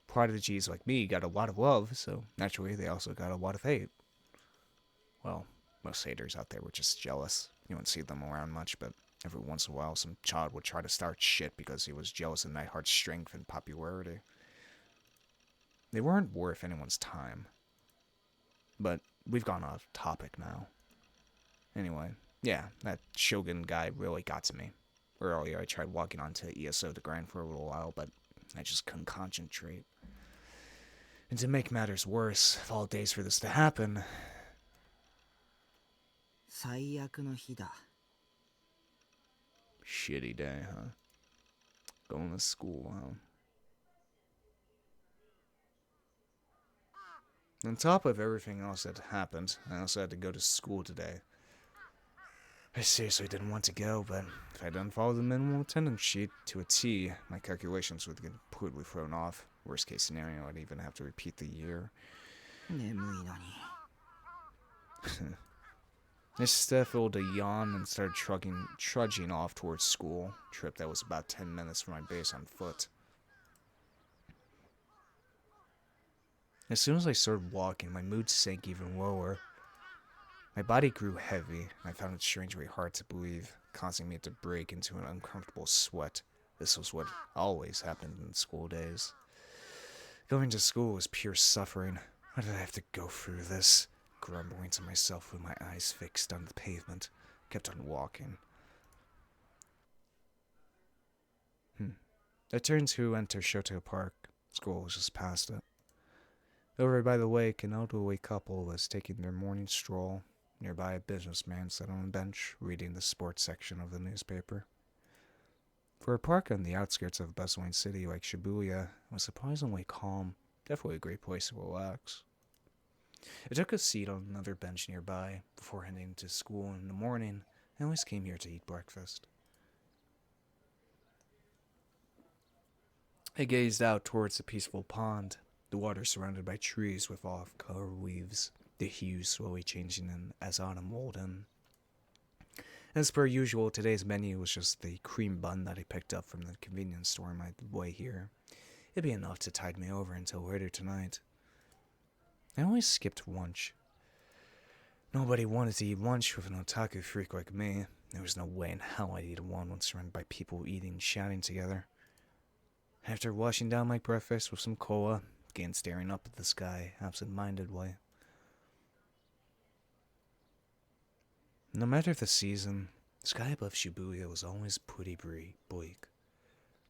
Prodigies like me got a lot of love, so naturally they also got a lot of hate. Well, most haters out there were just jealous. You wouldn't see them around much, but every once in a while some child would try to start shit because he was jealous of Nightheart's strength and popularity. They weren't worth anyone's time. But we've gone off topic now. Anyway, yeah, that Shogun guy really got to me. Earlier I tried walking onto ESO to grind for a little while, but I just couldn't concentrate. And to make matters worse, of all days for this to happen, 最悪の日だ。 shitty day, huh? Going to school, huh? On top of everything else that happened, I also had to go to school today. I seriously didn't want to go, but if I didn't follow the minimum attendance sheet to a T, my calculations would get completely thrown off. Worst case scenario, I'd even have to repeat the year. 眠いのに。 I stifled a yawn and started trudging off towards school, a trip that was about 10 minutes from my base on foot. As soon as I started walking, my mood sank even lower. My body grew heavy, and I found it strangely hard to breathe, causing me to break into an uncomfortable sweat. This was what always happened in school days. Going to school was pure suffering. Why did I have to go through this? Grumbling to myself with my eyes fixed on the pavement, kept on walking. I turned to enter Shoto Park. School was just past it. Over by the lake, an elderly couple was taking their morning stroll. Nearby, a businessman sat on a bench, reading the sports section of the newspaper. For a park on the outskirts of a bustling city like Shibuya, it was surprisingly calm. Definitely a great place to relax. I took a seat on another bench nearby. Before heading to school in the morning, I always came here to eat breakfast. I gazed out towards the peaceful pond, the water surrounded by trees with off-color leaves, the hues slowly changing as autumn rolled in. As per usual, today's menu was just the cream bun that I picked up from the convenience store on my way here. It'd be enough to tide me over until later tonight. I always skipped lunch. Nobody wanted to eat lunch with an otaku freak like me. There was no way in hell I'd eat one when surrounded by people eating and shouting together. After washing down my breakfast with some cola, began staring up at the sky absent-mindedly. No matter the season, the sky above Shibuya was always pretty bleak.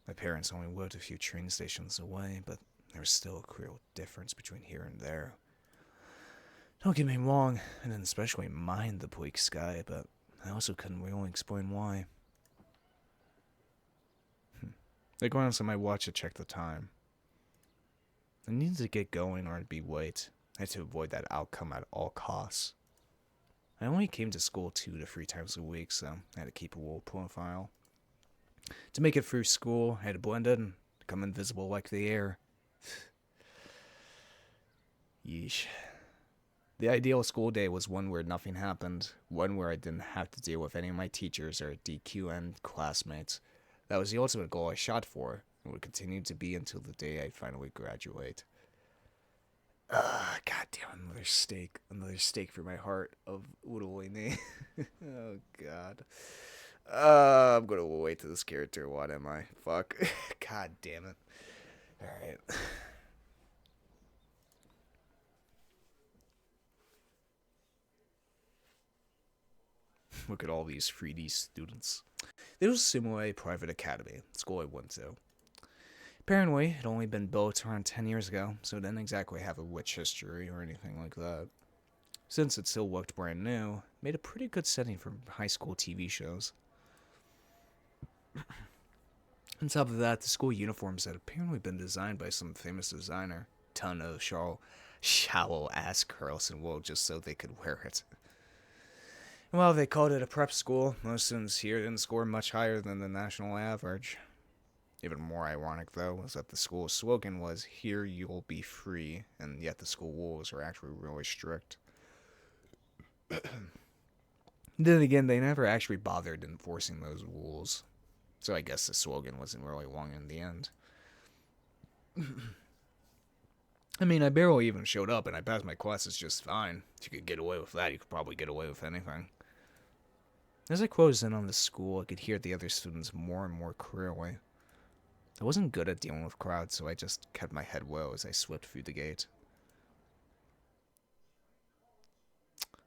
My parents only lived a few train stations away, but there was still a real difference between here and there. Don't get me wrong, I didn't especially mind the bleak sky, but I also couldn't really explain why. I glanced at my watch to check the time. I needed to get going or I'd be late. I had to avoid that outcome at all costs. I only came to school 2 to 3 times a week, so I had to keep a low profile. To make it through school, I had to blend in, become invisible like the air. Yeesh. The ideal school day was one where nothing happened, one where I didn't have to deal with any of my teachers or DQN classmates. That was the ultimate goal I shot for, and would continue to be until the day I finally graduate. Goddamn, another steak for my heart of Urui ne. Oh god. I'm gonna wait to this character, what am I? Fuck. God damn it. Alright. Look at all these 3D students. This was Simue Private Academy, the school I went to. Apparently, it had only been built around 10 years ago, so it didn't exactly have a rich history or anything like that. Since it still looked brand new, it made a pretty good setting for high school TV shows. On top of that, the school uniforms had apparently been designed by some famous designer, ton of shallow-ass curls and wool just so they could wear it. Well, they called it a prep school. Most students here didn't score much higher than the national average. Even more ironic, though, was that the school's slogan was, "Here you'll be free," and yet the school rules were actually really strict. Then again, they never actually bothered enforcing those rules, so I guess the slogan wasn't really long in the end. I mean, I barely even showed up, and I passed my classes just fine. If you could get away with that, you could probably get away with anything. As I closed in on the school, I could hear the other students more and more clearly. I wasn't good at dealing with crowds, so I just kept my head low as I slipped through the gate.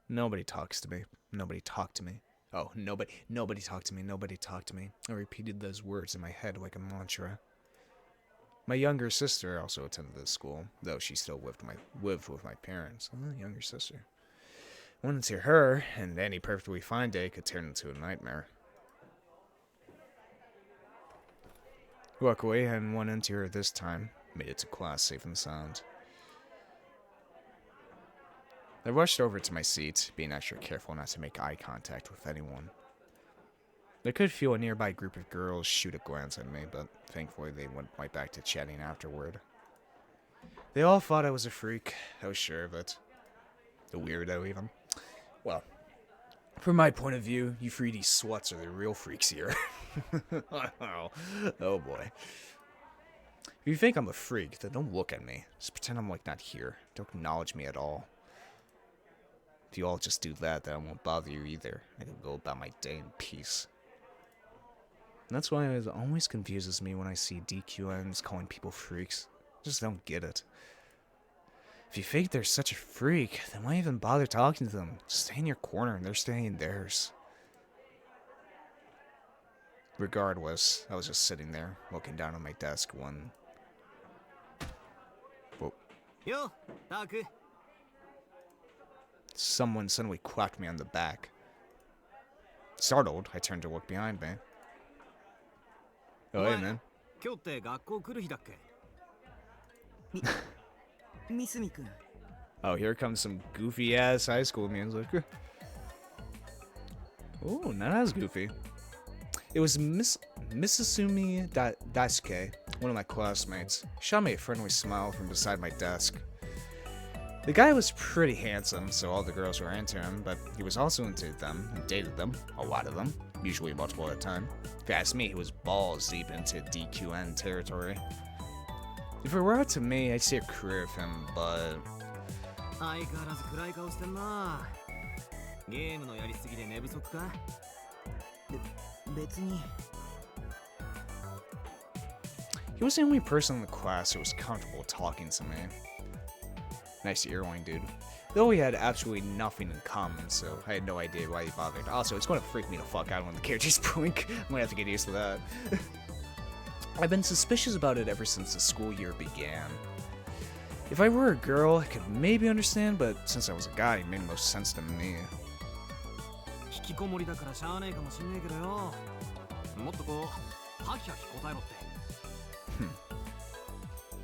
Nobody talks to me. Nobody talked to me. Oh, nobody talked to me. Nobody talked to me. I repeated those words in my head like a mantra. My younger sister also attended this school, though she still lived with my parents. Younger sister. Wouldn't see her, and any perfectly fine day could turn into a nightmare. Luckily, I hadn't run into her this time. Made it to class safe and sound. I rushed over to my seat, being extra careful not to make eye contact with anyone. I could feel a nearby group of girls shoot a glance at me, but thankfully they went right back to chatting afterward. They all thought I was a freak. I was sure of it. A weirdo, even. Well, from my point of view, you 3D sluts are the real freaks here. Oh boy. If you think I'm a freak, then don't look at me. Just pretend I'm like not here. Don't acknowledge me at all. If you all just do that, then I won't bother you either. I can go about my day in peace. And that's why it always confuses me when I see DQNs calling people freaks. I just don't get it. If you think they're such a freak, then why even bother talking to them? Just stay in your corner and they're staying in theirs. Regardless, I was just sitting there, looking down on my desk when... Whoa. Yo, Taku. Someone suddenly clapped me on the back. Startled, I turned to look behind me. Oh, hey, man. Oh, here comes some goofy-ass high school music. Oh, not as goofy. It was Misasumi Daisuke, one of my classmates. Shot me a friendly smile from beside my desk. The guy was pretty handsome, so all the girls were into him, but he was also into them and dated them, a lot of them, usually multiple at a time. If you ask me, he was balls deep into DQN territory. If it were up to me, I'd see a career of him, but... He was the only person in the class who was comfortable talking to me. Nice earring, dude. Though we had absolutely nothing in common, so I had no idea why he bothered. Also, it's going to freak me the fuck out when the characters blink. I'm going to have to get used to that. I've been suspicious about it ever since the school year began. If I were a girl, I could maybe understand, but since I was a guy, it made most sense to me.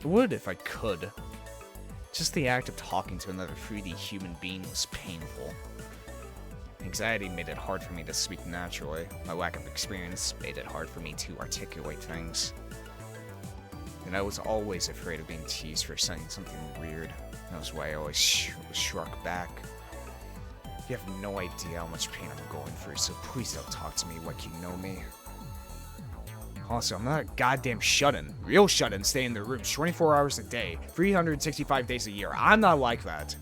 I would if I could. Just the act of talking to another 3D human being was painful. Anxiety made it hard for me to speak naturally. My lack of experience made it hard for me to articulate things. And I was always afraid of being teased for saying something weird. That was why I always shrunk back. You have no idea how much pain I'm going through, so please don't talk to me like you know me. Also, I'm not a goddamn shut-in. Real shut-in stay in their rooms 24 hours a day, 365 days a year. I'm not like that.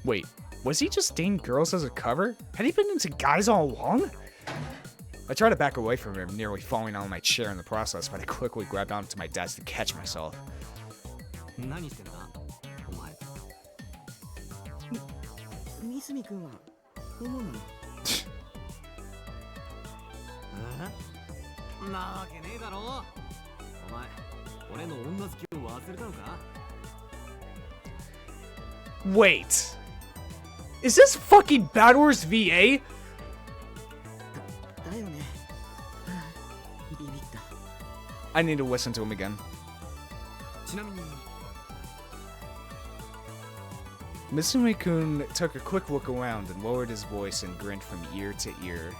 Wait, was he just dating girls as a cover? Had he been into guys all along? I tried to back away from him, nearly falling on my chair in the process, but I quickly grabbed onto my desk to catch myself. Wait! Is this fucking Bad Wars VA? I need to listen to him again. Misumi-kun took a quick look around and lowered his voice and grinned from ear to ear.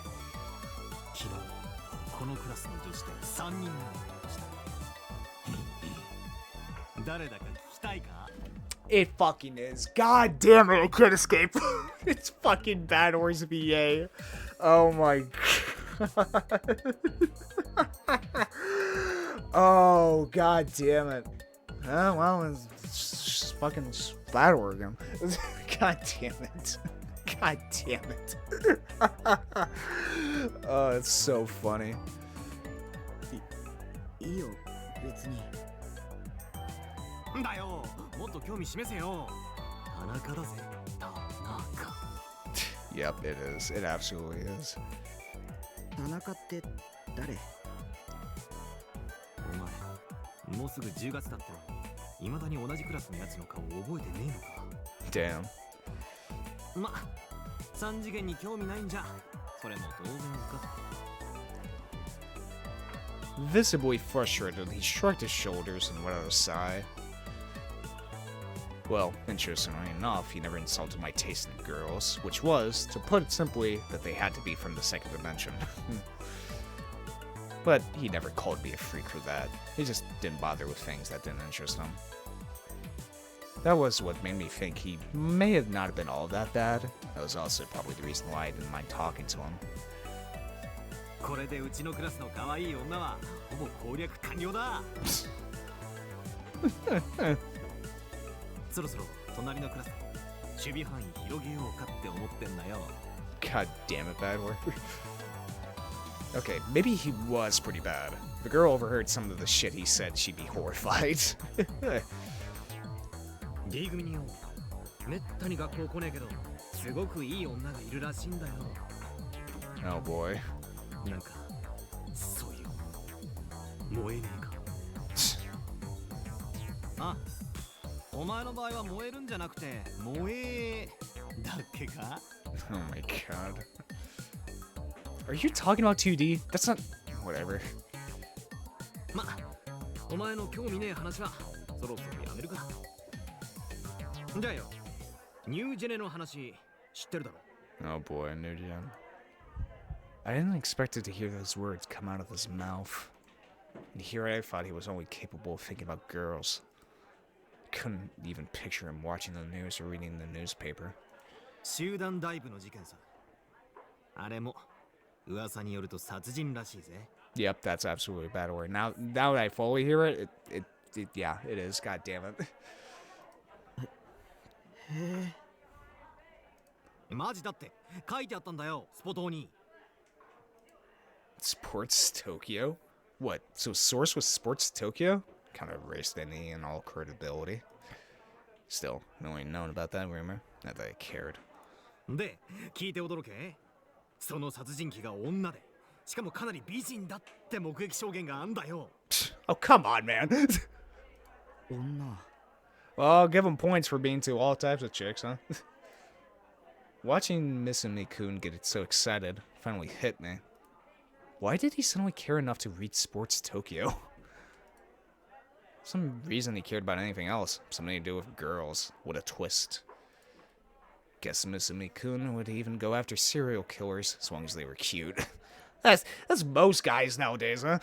It fucking is. God damn it, I can't escape. It's fucking Bad Wars VA. Oh my god. Oh, god damn it. Oh, well, it's just fucking splatter again. God damn it. God damn it. Oh, it's so funny. だよ、もっと興味示せよ。田中だぜ、田中。Yep, it is. It absolutely is. 田中って誰？お前、もうすぐ10月だってのに、未だに同じクラスのやつの顔覚えてねえのか。Damn. ま、3次元に興味ないんじゃ、それも当然か。Visibly frustrated, he shrugged his shoulders and went out a sigh. Well, interestingly enough, he never insulted my taste in girls, which was, to put it simply, that they had to be from the second dimension. But he never called me a freak for that. He just didn't bother with things that didn't interest him. That was what made me think he may have not been all that bad. That was also probably the reason why I didn't mind talking to him. これでうちのクラスの可愛い女はほぼ攻略完了だ。そろそろ隣のクラスの守備範囲広げようかって思ってんだよ。God damn it, bad word. Okay, maybe he was pretty bad. If the girl overheard some of the shit he said, she'd be horrified. D 組によ、めったに学校来ねえけど、すごくいい女がいるらしいんだよ。Oh boy. なんか、そういう、燃えねえか。あ、お前の場合は燃えるんじゃなくて、燃えだっけか？ Oh my god. Are you talking about 2D? That's not... Whatever. ま、お前の興味ねえ話は、そろそろやめるか。じゃあよ、ニュージェネの話、知ってるだろ？ Oh boy, new gen. I didn't expect to hear those words come out of his mouth. And here I thought he was only capable of thinking about girls. I couldn't even picture him watching the news or reading the newspaper. 集団ダイブの事件さ。あれも噂によると殺人らしいぜ。Yep, that's absolutely a bad word. Now that I fully hear it, yeah, it is. God damn it. へえ。マジだって書いてあったんだよ、スポ島に。Sports Tokyo? What? So source was Sports Tokyo? Kind of erased any and all credibility. Still, no one known about that rumor. Not that I cared. で、聞いて驚け。その殺人鬼が女で、しかもかなり美人だって目撃証言があんだよ。Oh, come on, man. 女。Well, I'll give him points for being to all types of chicks, huh? Watching Misumi-kun get so excited finally hit me. Why did he suddenly care enough to read Sports Tokyo? Some reason he cared about anything else. Something to do with girls. What a twist. Guess Misumi-kun would even go after serial killers as long as they were cute. That's most guys nowadays, huh?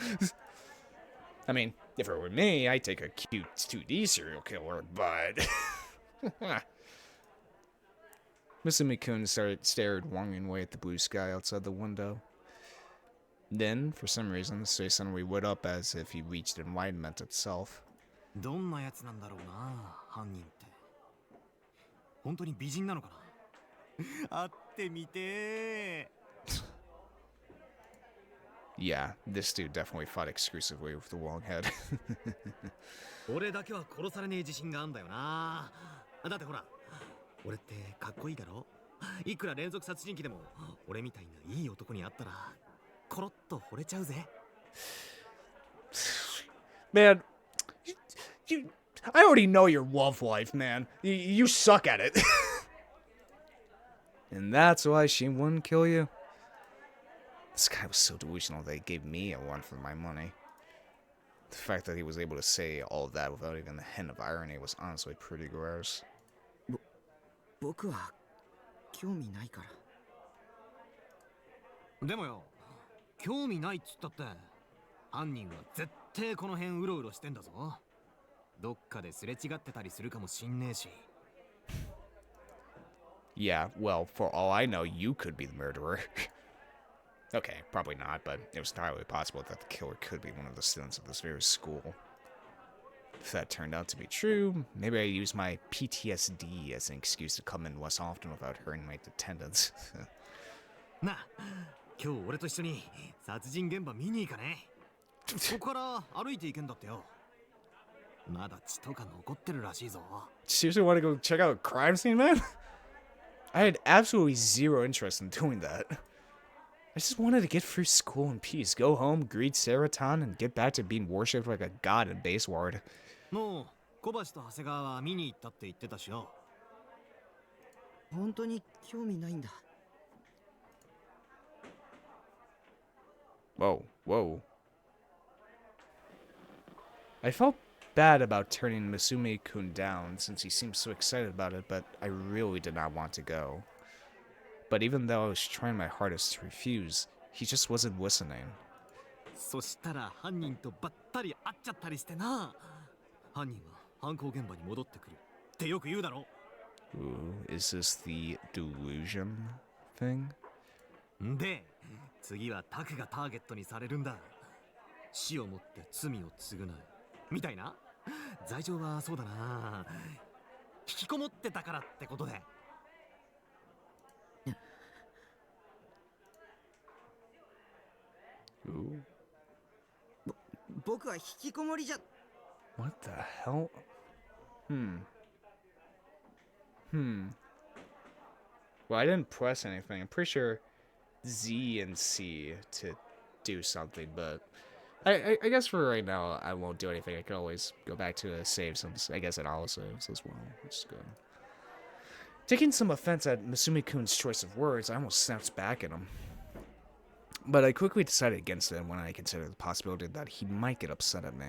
I mean, if it were me, I'd take a cute 2D serial killer, but... Misumi-kun stared longingly at the blue sky outside the window. Then, for some reason, his face suddenly lit up as if he reached enlightenment itself. どんなやつなんだろうな、犯人って。本当に美人なのかな。会ってみて。Yeah, this dude definitely fought exclusively with the long head. 俺だけは殺されねえ自信があんだよな。だってほら、俺ってかっこいいだろ。いくら連続殺人鬼でも、俺みたいないい男に会ったら、コロッと惚れちゃうぜ。Man, I already know your love life, man. You suck at it. And that's why she wouldn't kill you? This guy was so delusional that he gave me a run for my money. The fact that he was able to say all of that without even a hint of irony was honestly pretty gross. 僕は興味ないから。でもよ、興味ないっつったって、犯人は絶対この辺うろうろしてんだぞ。どっかですれ違ってたりするかもしんねえし。Yeah, well, for all I know, you could be the murderer. Okay, probably not, but it was entirely possible that the killer could be one of the students of this very school. If that turned out to be true, maybe I use my PTSD as an excuse to come in less often without hurting my attendance. なあ、今日俺と一緒に殺人現場見に行かね。ここから歩いて行けんだってよ。まだ血とか残ってるらしいぞ。 Seriously want to go check out a crime scene, man? I had absolutely zero interest in doing that. I just wanted to get through school in peace, go home, greet Seraton, and get back to being worshipped like a god in Base Ward. もう小橋と長谷川は見に行ったって言ってたしよ。本当に興味ないんだ。 Whoa, whoa. I felt bad about turning Musume-kun down since he seemed so excited about it, but I really did not want to go. But even though I was trying my hardest to refuse, he just wasn't listening. そしたら犯人とばったり会っちゃったりしてな。犯人は犯行現場に戻ってくるってよく言うだろ。 Ooh, is this the delusion thing? で、次はタクがターゲットにされるんだ。死をもって罪を償うみたいな。罪状はそうだな。引きこもってたからってことで。Ooh. 僕は引きこもりじゃ。 What the hell? Well, I didn't press anything. I'm pretty sure Z and C to do something, but I guess for right now, I won't do anything. I can always go back to a save since I guess it all saves as well, which is good. Taking some offense at Musume-kun's choice of words, I almost snapped back at him. But I quickly decided against it when I considered the possibility that he might get upset at me.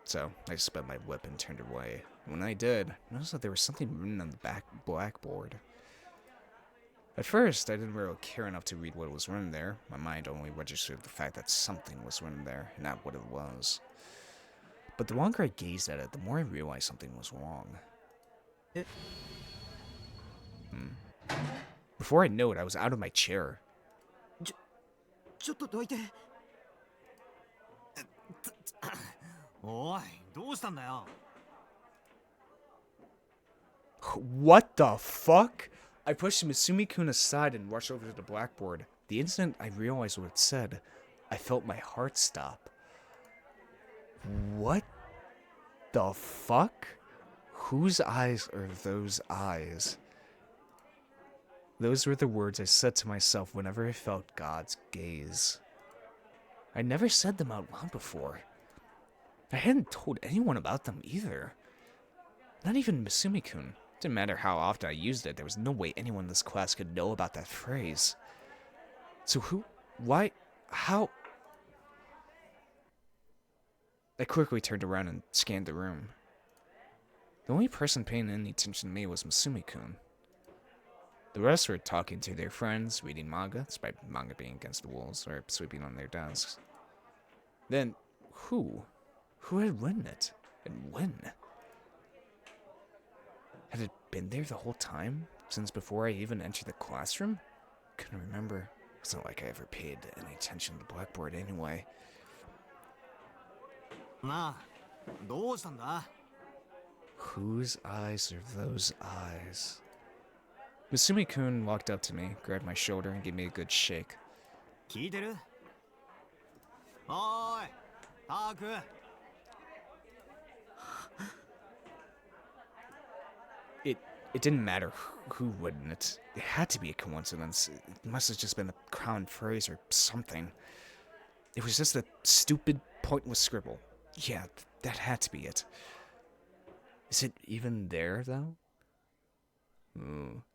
So, I just sped my whip and turned away. When I did, I noticed that there was something written on the back blackboard. At first, I didn't really care enough to read what was written there. My mind only registered the fact that something was written there, and not what it was. But the longer I gazed at it, the more I realized something was wrong. Before I knew it, I was out of my chair. ちょっとどいて。おい、どうしたんだよ。 What the fuck? I pushed Musume-kun aside and rushed over to the blackboard. The instant I realized what it said, I felt my heart stop. What the fuck? Whose eyes are those eyes? Those were the words I said to myself whenever I felt God's gaze. I never said them out loud before. I hadn't told anyone about them either. Not even Musume-kun. Didn't matter how often I used it, there was no way anyone in this class could know about that phrase. So who, why, how? I quickly turned around and scanned the room. The only person paying any attention to me was Musume-kun. The rest were talking to their friends, reading manga, despite manga being against the rules, or sweeping on their desks. Then, who? Who had written it? And when? Had it been there the whole time? Since before I even entered the classroom? Couldn't remember. It's not like I ever paid any attention to the blackboard anyway. なあ、どうしたんだ? Whose eyes are those eyes? Musume-kun walked up to me, grabbed my shoulder, and gave me a good shake. 聞いてる? おーい、タク。 It didn't matter who written it. It had to be a coincidence. It must have just been a common phrase or something. It was just a stupid, pointless scribble. Yeah, that had to be it. Is it even there, though?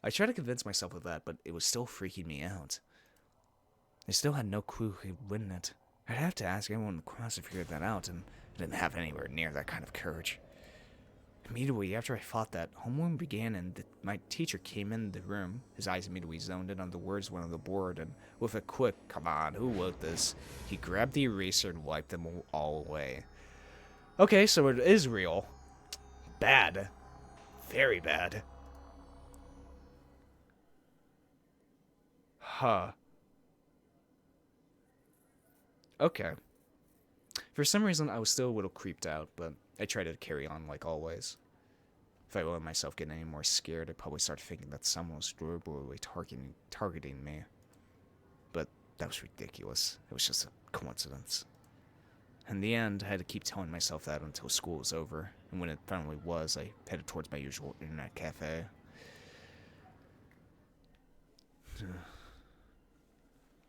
I tried to convince myself of that, but it was still freaking me out. I still had no clue who had written it. I'd have to ask anyone in the class to figure that out, and I didn't have anywhere near that kind of courage. Immediately after I thought that, homeroom began and my teacher came in the room. His eyes immediately zoned in on the words on the board, and with a quick, "Come on, who wrote this?" he grabbed the eraser and wiped them all away. Okay, so it is real. Bad. Very bad. Huh. Okay. For some reason, I was still a little creeped out, but I tried to carry on like always. If I let myself get any more scared, I'd probably start thinking that someone was deliberately targeting me. But that was ridiculous. It was just a coincidence. In the end, I had to keep telling myself that until school was over, and when it finally was, I headed towards my usual internet cafe.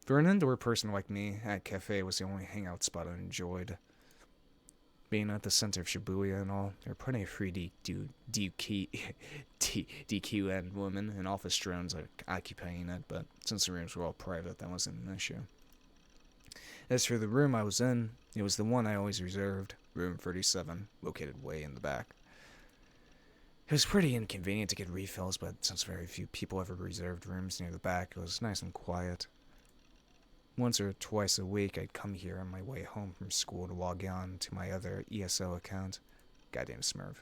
For an indoor person like me, that cafe was the only hangout spot I enjoyed. Being at the center of Shibuya and all, there are plenty of free DQN women and office drones occupying it, but since the rooms were all private, that wasn't an issue. As for the room I was in, it was the one I always reserved, room 37, located way in the back. It was pretty inconvenient to get refills, but since very few people ever reserved rooms near the back, it was nice and quiet. Once or twice a week, I'd come here on my way home from school to log on to my other ESO account. Goddamn Smurf.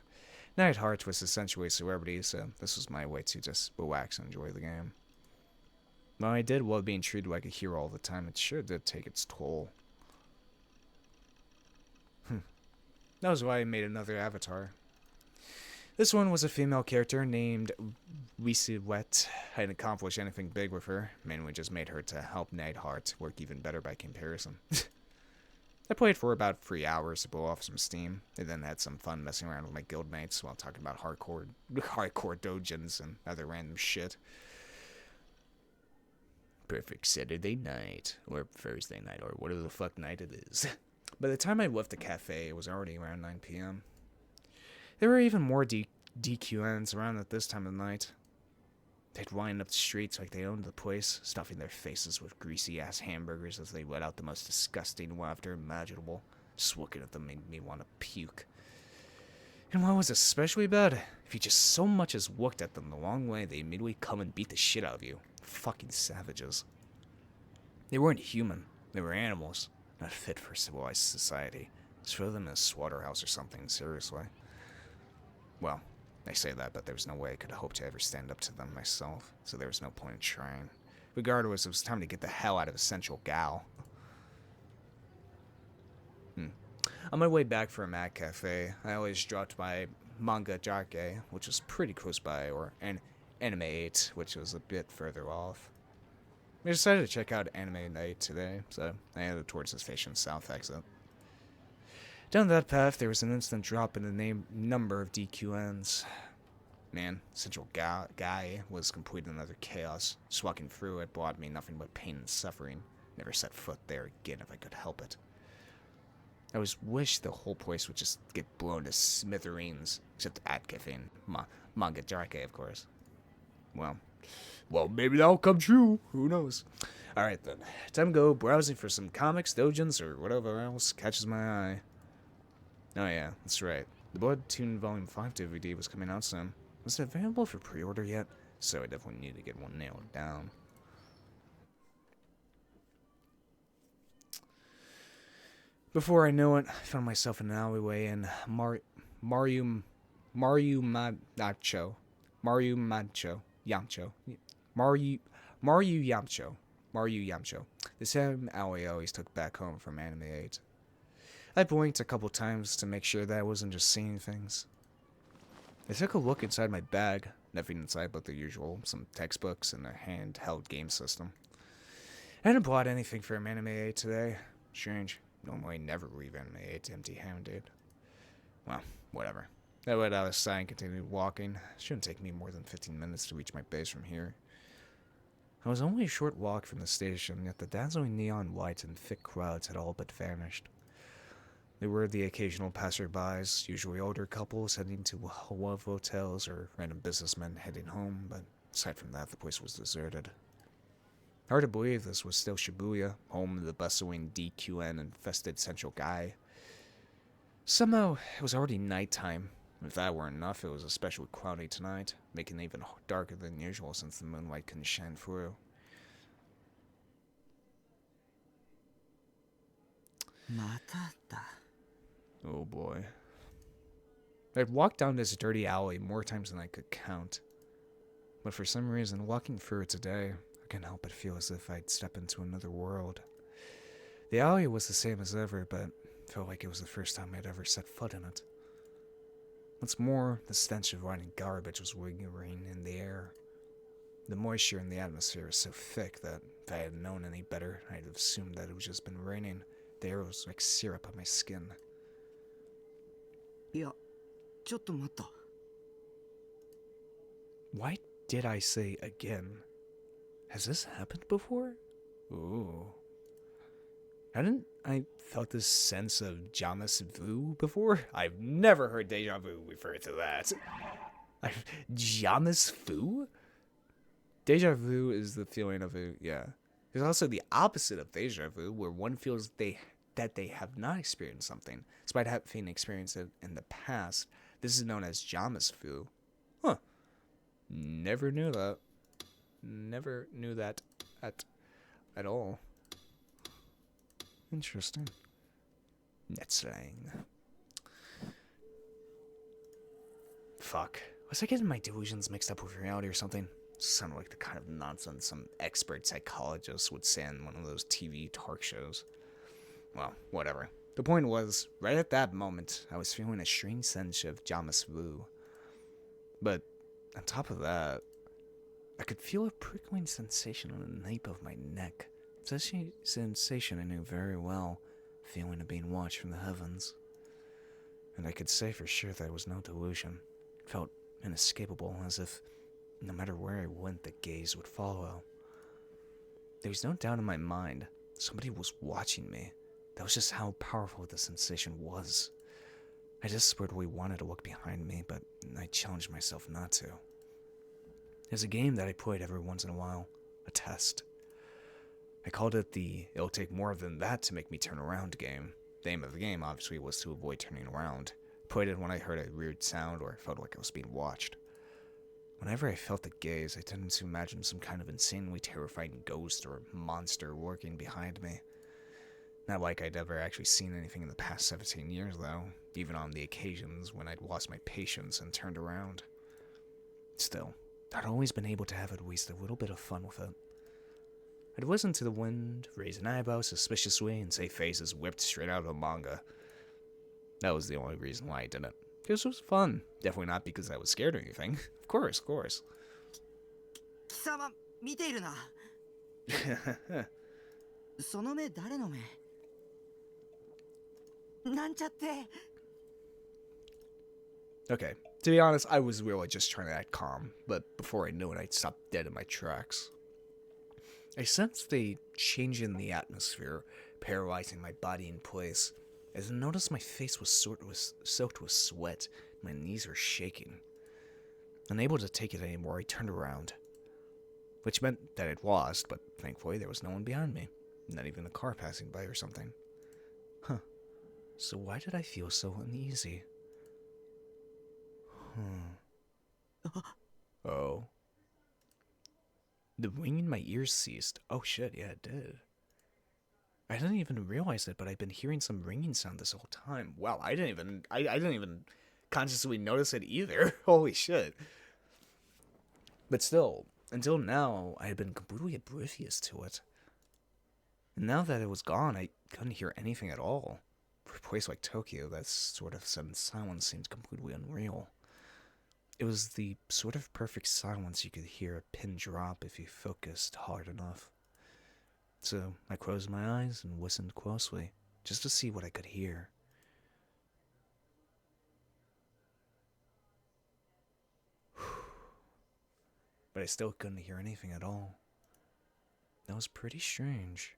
Night Heart was essentially a celebrity, so this was my way to just relax and enjoy the game. While I did love being treated like a hero all the time, it sure did take its toll. That was why I made another avatar. This one was a female character named Wisiwet. I didn't accomplish anything big with her, mainly just made her to help Nightheart work even better by comparison. I played for about 3 hours to blow off some steam, and then had some fun messing around with my guildmates while talking about hardcore dojins and other random shit. Perfect Saturday night, or Thursday night, or whatever the fuck night it is. By the time I left the cafe, it was already around 9 p.m. There were even more DQNs around at this time of night. They'd line up the streets like they owned the place, stuffing their faces with greasy-ass hamburgers as they let out the most disgusting laughter imaginable. Just looking at them made me want to puke. And what was especially bad, if you just so much as looked at them the wrong way, they immediately come and beat the shit out of you. Fucking savages. They weren't human. They were animals, not fit for civilized society. Just throw them in a slaughterhouse or something, seriously. Well, I say that, but there was no way I could hope to ever stand up to them myself, so there was no point in trying. Regardless, it was time to get the hell out of Essential Gal. On my way back from Mac Cafe, I always dropped by Manga Jake, which was pretty close by, or Anime 8, which was a bit further off. I decided to check out Anime Night today, so I headed towards the station's south exit. Down that path, there was an instant drop in the number of DQNs. Man, Central Guy was complete another chaos. Just walking through it brought me nothing but pain and suffering. Never set foot there again if I could help it. I always wished the whole place would just get blown to smithereens, except at Cafe and Manga Jake, of course. Well, maybe that'll come true. Who knows? Alright then, time to go browsing for some comics, dojins, or whatever else catches my eye. Oh yeah, that's right. The Blood Tune Volume 5 DVD was coming out soon. Was it available for pre-order yet? So I definitely need to get one nailed down. Before I know it, I found myself in an alleyway in Yamcho. The same alley I always took back home from Anime 8. I blinked a couple times to make sure that I wasn't just seeing things. I took a look inside my bag, nothing inside but the usual, some textbooks and a handheld game system. I hadn't bought anything from Anime 8 today. Strange. Normally I never leave Anime 8 empty-handed. Well, whatever. I went outside and continued walking. It shouldn't take me more than 15 minutes to reach my base from here. I was only a short walk from the station, yet the dazzling neon lights and thick crowds had all but vanished. There were the occasional passerbys, usually older couples heading to love hotels or random businessmen heading home, but aside from that, the place was deserted. Hard to believe this was still Shibuya, home of the bustling DQN-infested Central Guy. Somehow, it was already nighttime. If that weren't enough, it was especially cloudy tonight, making it even darker than usual since the moonlight couldn't shine through. Oh boy. I'd walked down this dirty alley more times than I could count. But for some reason, walking through it today, I couldn't help but feel as if I'd step into another world. The alley was the same as ever, but felt like it was the first time I'd ever set foot in it. What's more, the stench of rotting garbage was lingering in the air. The moisture in the atmosphere was so thick that if I had known any better, I'd have assumed that it had just been raining, The air was like syrup on my skin. いや、ちょっと待った。 Why did I say again? Has this happened before? Ooh. Hadn't I felt this sense of Jamis vu before? I've never heard deja vu refer to that. Jamis vu? Deja vu is the feeling of a, yeah. There's also the opposite of deja vu, where one feels that they have not experienced something, despite having experienced it in the past. This is known as Jamis vu. Huh. Never knew that. Never knew that at all. Interesting. Net slang. Fuck. Was I getting my delusions mixed up with reality or something? Sounded like the kind of nonsense some expert psychologist would say in one of those TV talk shows. Well, whatever. The point was, right at that moment, I was feeling a strange sense of Jamis vu. But on top of that, I could feel a prickling sensation on the nape of my neck. Such a sensation I knew very well, feeling of being watched from the heavens. And I could say for sure that it was no delusion. It felt inescapable, as if no matter where I went, the gaze would follow. There was no doubt in my mind, somebody was watching me. That was just how powerful the sensation was. I desperately wanted to look behind me, but I challenged myself not to. There's a game that I played every once in a while, a test. I called it the "it'll take more than that to make me turn around" game. The aim of the game, obviously, was to avoid turning around. I played it when I heard a weird sound or felt like I was being watched. Whenever I felt the gaze, I tended to imagine some kind of insanely terrifying ghost or monster lurking behind me. Not like I'd ever actually seen anything in the past 17 years, though, even on the occasions when I'd lost my patience and turned around. Still, I'd always been able to have at least a little bit of fun with it. I'd listen to the wind, raise an eyebrow suspiciously, and say faces whipped straight out of a manga. That was the only reason why I did it. This was fun. Definitely not because I was scared or anything. Of course, of course. 貴様、見ているな。その目、誰の目？なんちゃって。 Okay, to be honest, I was really just trying to act calm, but before I knew it, I'd stopped dead in my tracks. I sensed a change in the atmosphere, paralyzing my body in place, as I noticed my face was soaked with sweat, and my knees were shaking. Unable to take it anymore, I turned around, which meant that I'd lost, but thankfully there was no one behind me, not even a car passing by or something. Huh, so why did I feel so uneasy? Oh. The ringing in my ears ceased. Oh shit, yeah, it did. I didn't even realize it, but I've been hearing some ringing sound this whole time. Wow, I didn't even consciously notice it either. Holy shit. But still, until now, I had been completely oblivious to it. And now that it was gone, I couldn't hear anything at all. For a place like Tokyo, that sort of sudden silence seemed completely unreal. It was the sort of perfect silence you could hear a pin drop if you focused hard enough. So I closed my eyes and listened closely, just to see what I could hear. But I still couldn't hear anything at all. That was pretty strange.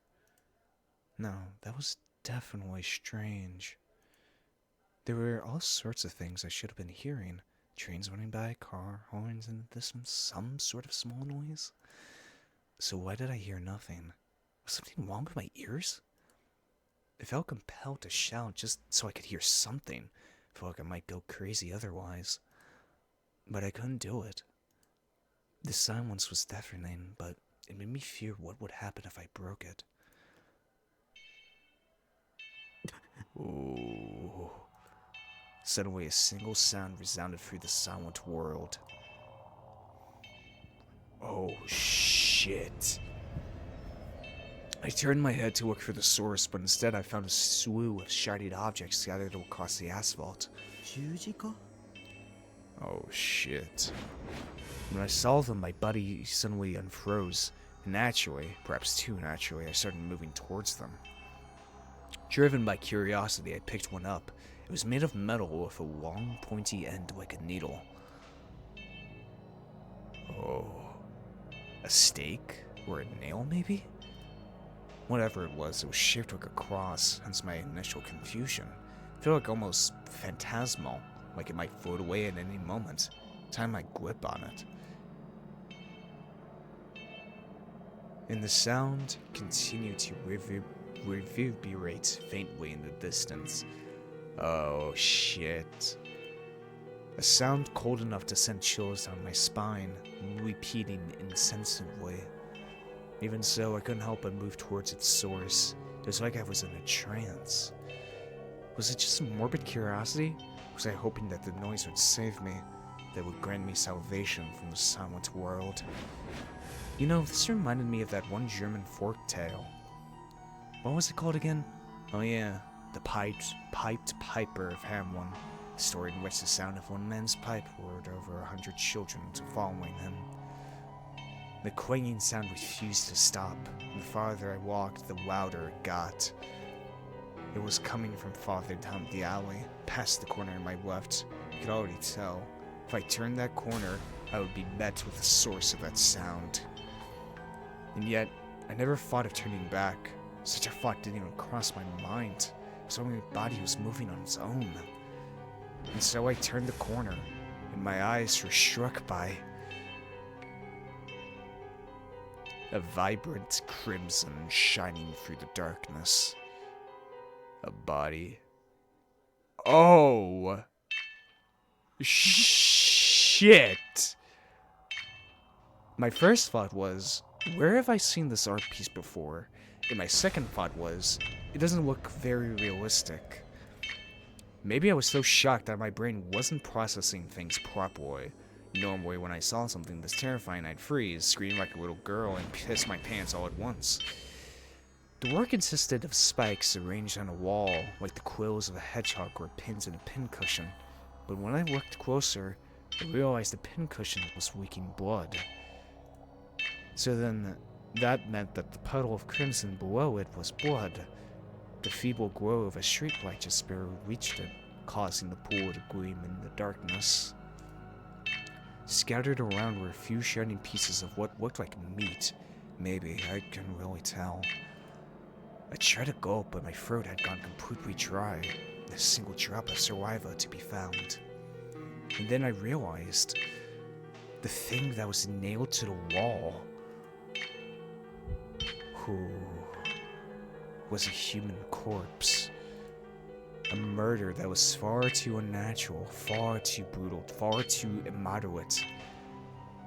No, that was definitely strange. There were all sorts of things I should have been hearing. Trains running by, car horns, and some sort of small noise. So why did I hear nothing? Was something wrong with my ears? I felt compelled to shout just so I could hear something. I felt like I might go crazy otherwise. But I couldn't do it. The silence was deafening, but it made me fear what would happen if I broke it. Ooh. Suddenly, a single sound resounded through the silent world. Oh, shit. I turned my head to look for the source, but instead I found a slew of shiny objects scattered across the asphalt. 十字架? Oh, shit. When I saw them, my body suddenly unfroze, and naturally, perhaps too naturally, I started moving towards them. Driven by curiosity, I picked one up. It was made of metal with a long, pointy end like a needle. Oh, a stake? Or a nail, maybe? Whatever it was shaped like a cross, hence my initial confusion. It felt like almost phantasmal, like it might float away at any moment. Time my grip on it. And the sound continued to reverberate faintly in the distance. Oh shit. A sound cold enough to send chills down my spine, repeating incessantly. Even so, I couldn't help but move towards its source. It was like I was in a trance. Was it just morbid curiosity? Was I hoping that the noise would save me, that would grant me salvation from the silent world? You know, this reminded me of that one German folk tale. What was it called again? Oh yeah, the piped piper of Hamlin. A story in which the sound of one man's pipe lured over 100 children into following him. The clanging sound refused to stop, and the farther I walked, the louder it got. It was coming from farther down the alley, past the corner on my left. I could already tell. If I turned that corner, I would be met with the source of that sound. And yet, I never thought of turning back. Such a thought didn't even cross my mind. It was only my body was moving on its own. And so I turned the corner, and my eyes were struck by a vibrant crimson shining through the darkness. A body. Oh! Shit! My first thought was, where have I seen this art piece before? And my second thought was, it doesn't look very realistic. Maybe I was so shocked that my brain wasn't processing things properly. Normally, when I saw something this terrifying, I'd freeze, scream like a little girl, and piss my pants all at once. The work consisted of spikes arranged on a wall, like the quills of a hedgehog or pins in a pincushion. But when I looked closer, I realized the pincushion was leaking blood. So then, that meant that the puddle of crimson below it was blood. The feeble glow of a streetlight just barely reached it, causing the pool to gleam in the darkness. Scattered around were a few shining pieces of what looked like meat. Maybe, I couldn't really tell. I tried to gulp, but my throat had gone completely dry, not a single drop of saliva to be found. And then I realized, the thing that was nailed to the wall, who was a human corpse. A murder that was far too unnatural, far too brutal, far too immoderate.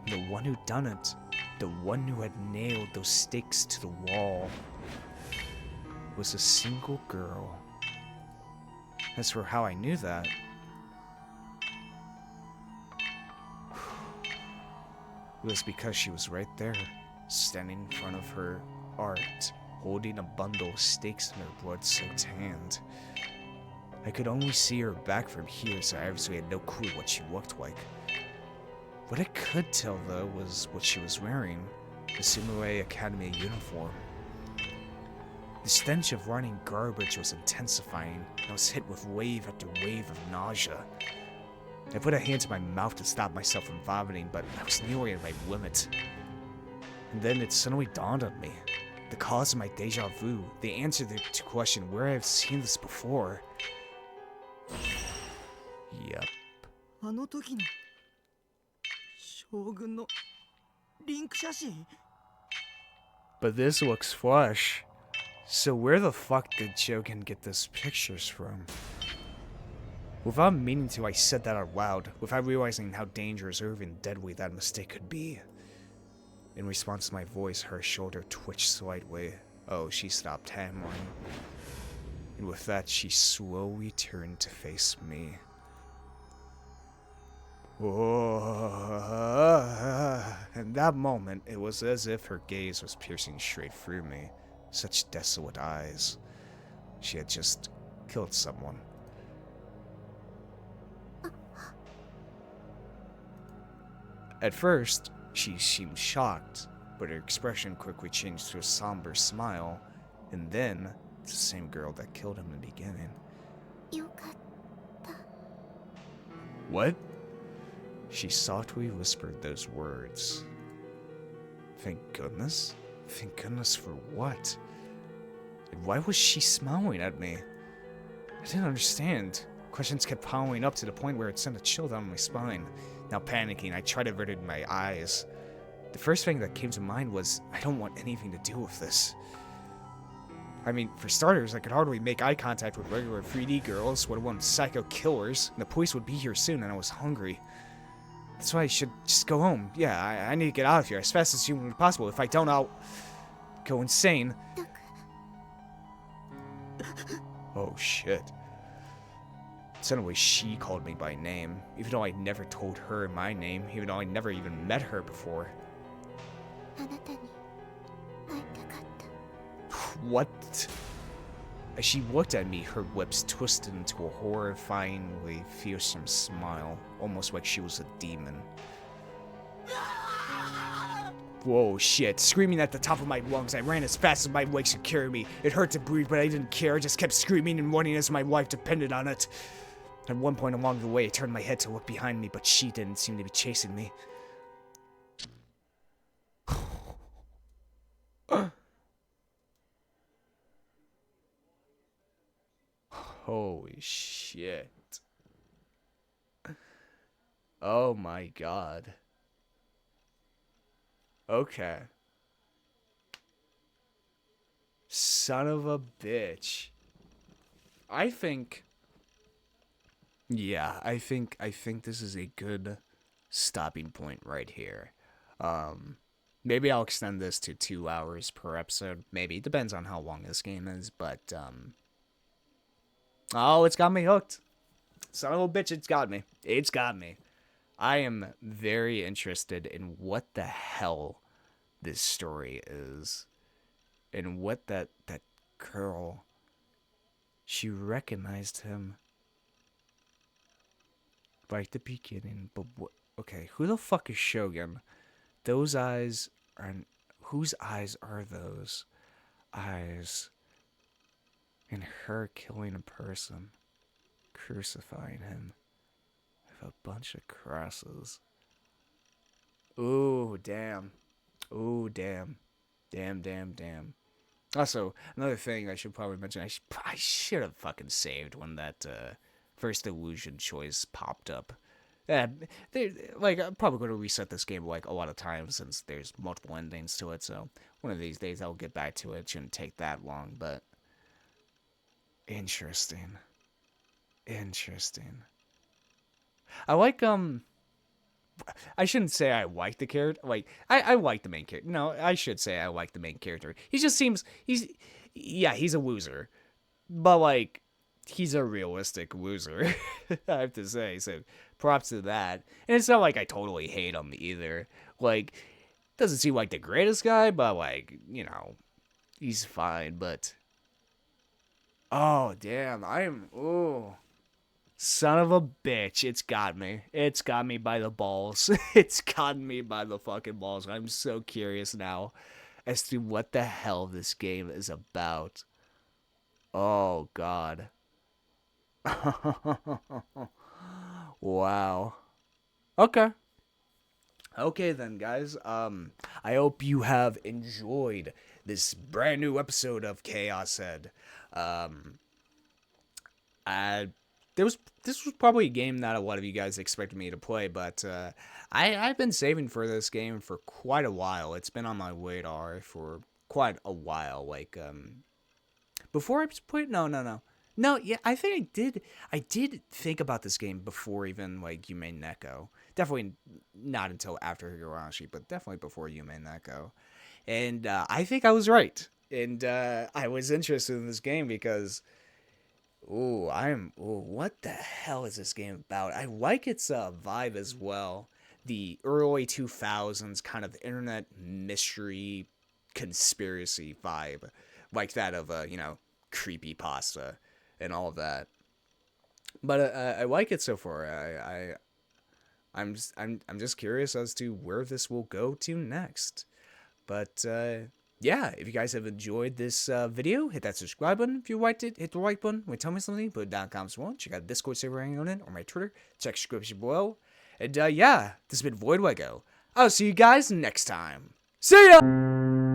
And the one who done it, the one who had nailed those stakes to the wall, was a single girl. As for how I knew that, it was because she was right there, standing in front of her art, holding a bundle of stakes in her blood-soaked hand. I could only see her back from here, so I obviously had no clue what she looked like. What I could tell, though, was what she was wearing, the Sumire Academy uniform. The stench of rotting garbage was intensifying, and I was hit with wave after wave of nausea. I put a hand to my mouth to stop myself from vomiting, but I was nearly at my limit. And then it suddenly dawned on me. The cause of my deja vu, the answer to question where I've seen this before. Yep. あの時の将軍のリンク写真 But this looks flush. So where the fuck did Shogun get those pictures from? Without meaning to, I said that out loud, without realizing how dangerous or even deadly that mistake could be. In response to my voice, her shoulder twitched slightly. Oh, she stopped hammering. And with that, she slowly turned to face me. In that moment, it was as if her gaze was piercing straight through me. Such desolate eyes. She had just killed someone. At first, she seemed shocked, but her expression quickly changed to a somber smile, and then It's the same girl that killed him in the beginning. よかった。 What? She softly whispered those words. Thank goodness? Thank goodness for what? And why was she smiling at me? I didn't understand. Questions kept piling up to the point where it sent a chill down my spine. Now panicking, I tried averting my eyes. The first thing that came to mind was, I don't want anything to do with this. I mean, for starters, I could hardly make eye contact with regular 3D girls, let alone psycho killers, and the police would be here soon, and I was hungry. That's why I should just go home. Yeah, I need to get out of here as fast as humanly possible. If I don't, I'll go insane. Oh shit. Suddenly she called me by name, even though I never told her my name, even though I never even met her before. あなたに会いたかった。 What? As she looked at me, her lips twisted into a horrifyingly fearsome smile, almost like she was a demon. Whoa, shit. Screaming at the top of my lungs, I ran as fast as my legs could carry me. It hurt to breathe, but I didn't care. I just kept screaming and running as my life depended on it. At one point along the way, I turned my head to look behind me, but she didn't seem to be chasing me. Holy shit. Oh my god. Okay. Son of a bitch. I think this is a good stopping point right here. Maybe I'll extend this to 2 hours per episode. Maybe. It depends on how long this game is, but oh, it's got me hooked. Son of a bitch, it's got me. It's got me. I am very interested in what the hell this story is. And what that girl, she recognized him right at the beginning. But what? Okay, who the fuck is Shogun? Those eyes are... Whose eyes are those? Eyes... And her killing a person, crucifying him with a bunch of crosses. Ooh, damn. Ooh, damn. Damn. Also, another thing I should probably mention, I should have fucking saved when that first illusion choice popped up. I'm probably going to reset this game like a lot of times since there's multiple endings to it, so one of these days I'll get back to it. It shouldn't take that long, but... Interesting. I like, I shouldn't say I like the character. Like, I like the main character. No, I should say I like the main character. He just seems, he's a loser. But, like, he's a realistic loser, I have to say. So, props to that. And it's not like I totally hate him either. Like, doesn't seem like the greatest guy, but, like, you know, he's fine, but... Oh, damn, ooh. Son of a bitch, it's got me. It's got me by the balls. It's gotten me by the fucking balls. I'm so curious now as to what the hell this game is about. Oh, God. Wow. Okay then, guys. I hope you have enjoyed this brand new episode of Chaos Head. This was probably a game that a lot of you guys expected me to play, but I've been saving for this game for quite a while. It's been on my radar for quite a while. Like before I played, no. Yeah, I think I did think about this game before even like Yume Neko. Definitely not until after Higurashi, but definitely before Yume Neko. And I think I was right. And I was interested in this game because, what the hell is this game about? I like its vibe as well. The early 2000s kind of internet mystery conspiracy vibe. Like that of, creepypasta and all of that. But I like it so far. I'm just curious as to where this will go to next. But yeah, if you guys have enjoyed this video, hit that subscribe button. If you liked it, hit the like button. When you tell me something, put it down in the comments below. Check out the Discord server I'm on it, or my Twitter. Check the description below. And yeah, this has been Voidlego. I'll see you guys next time. See ya!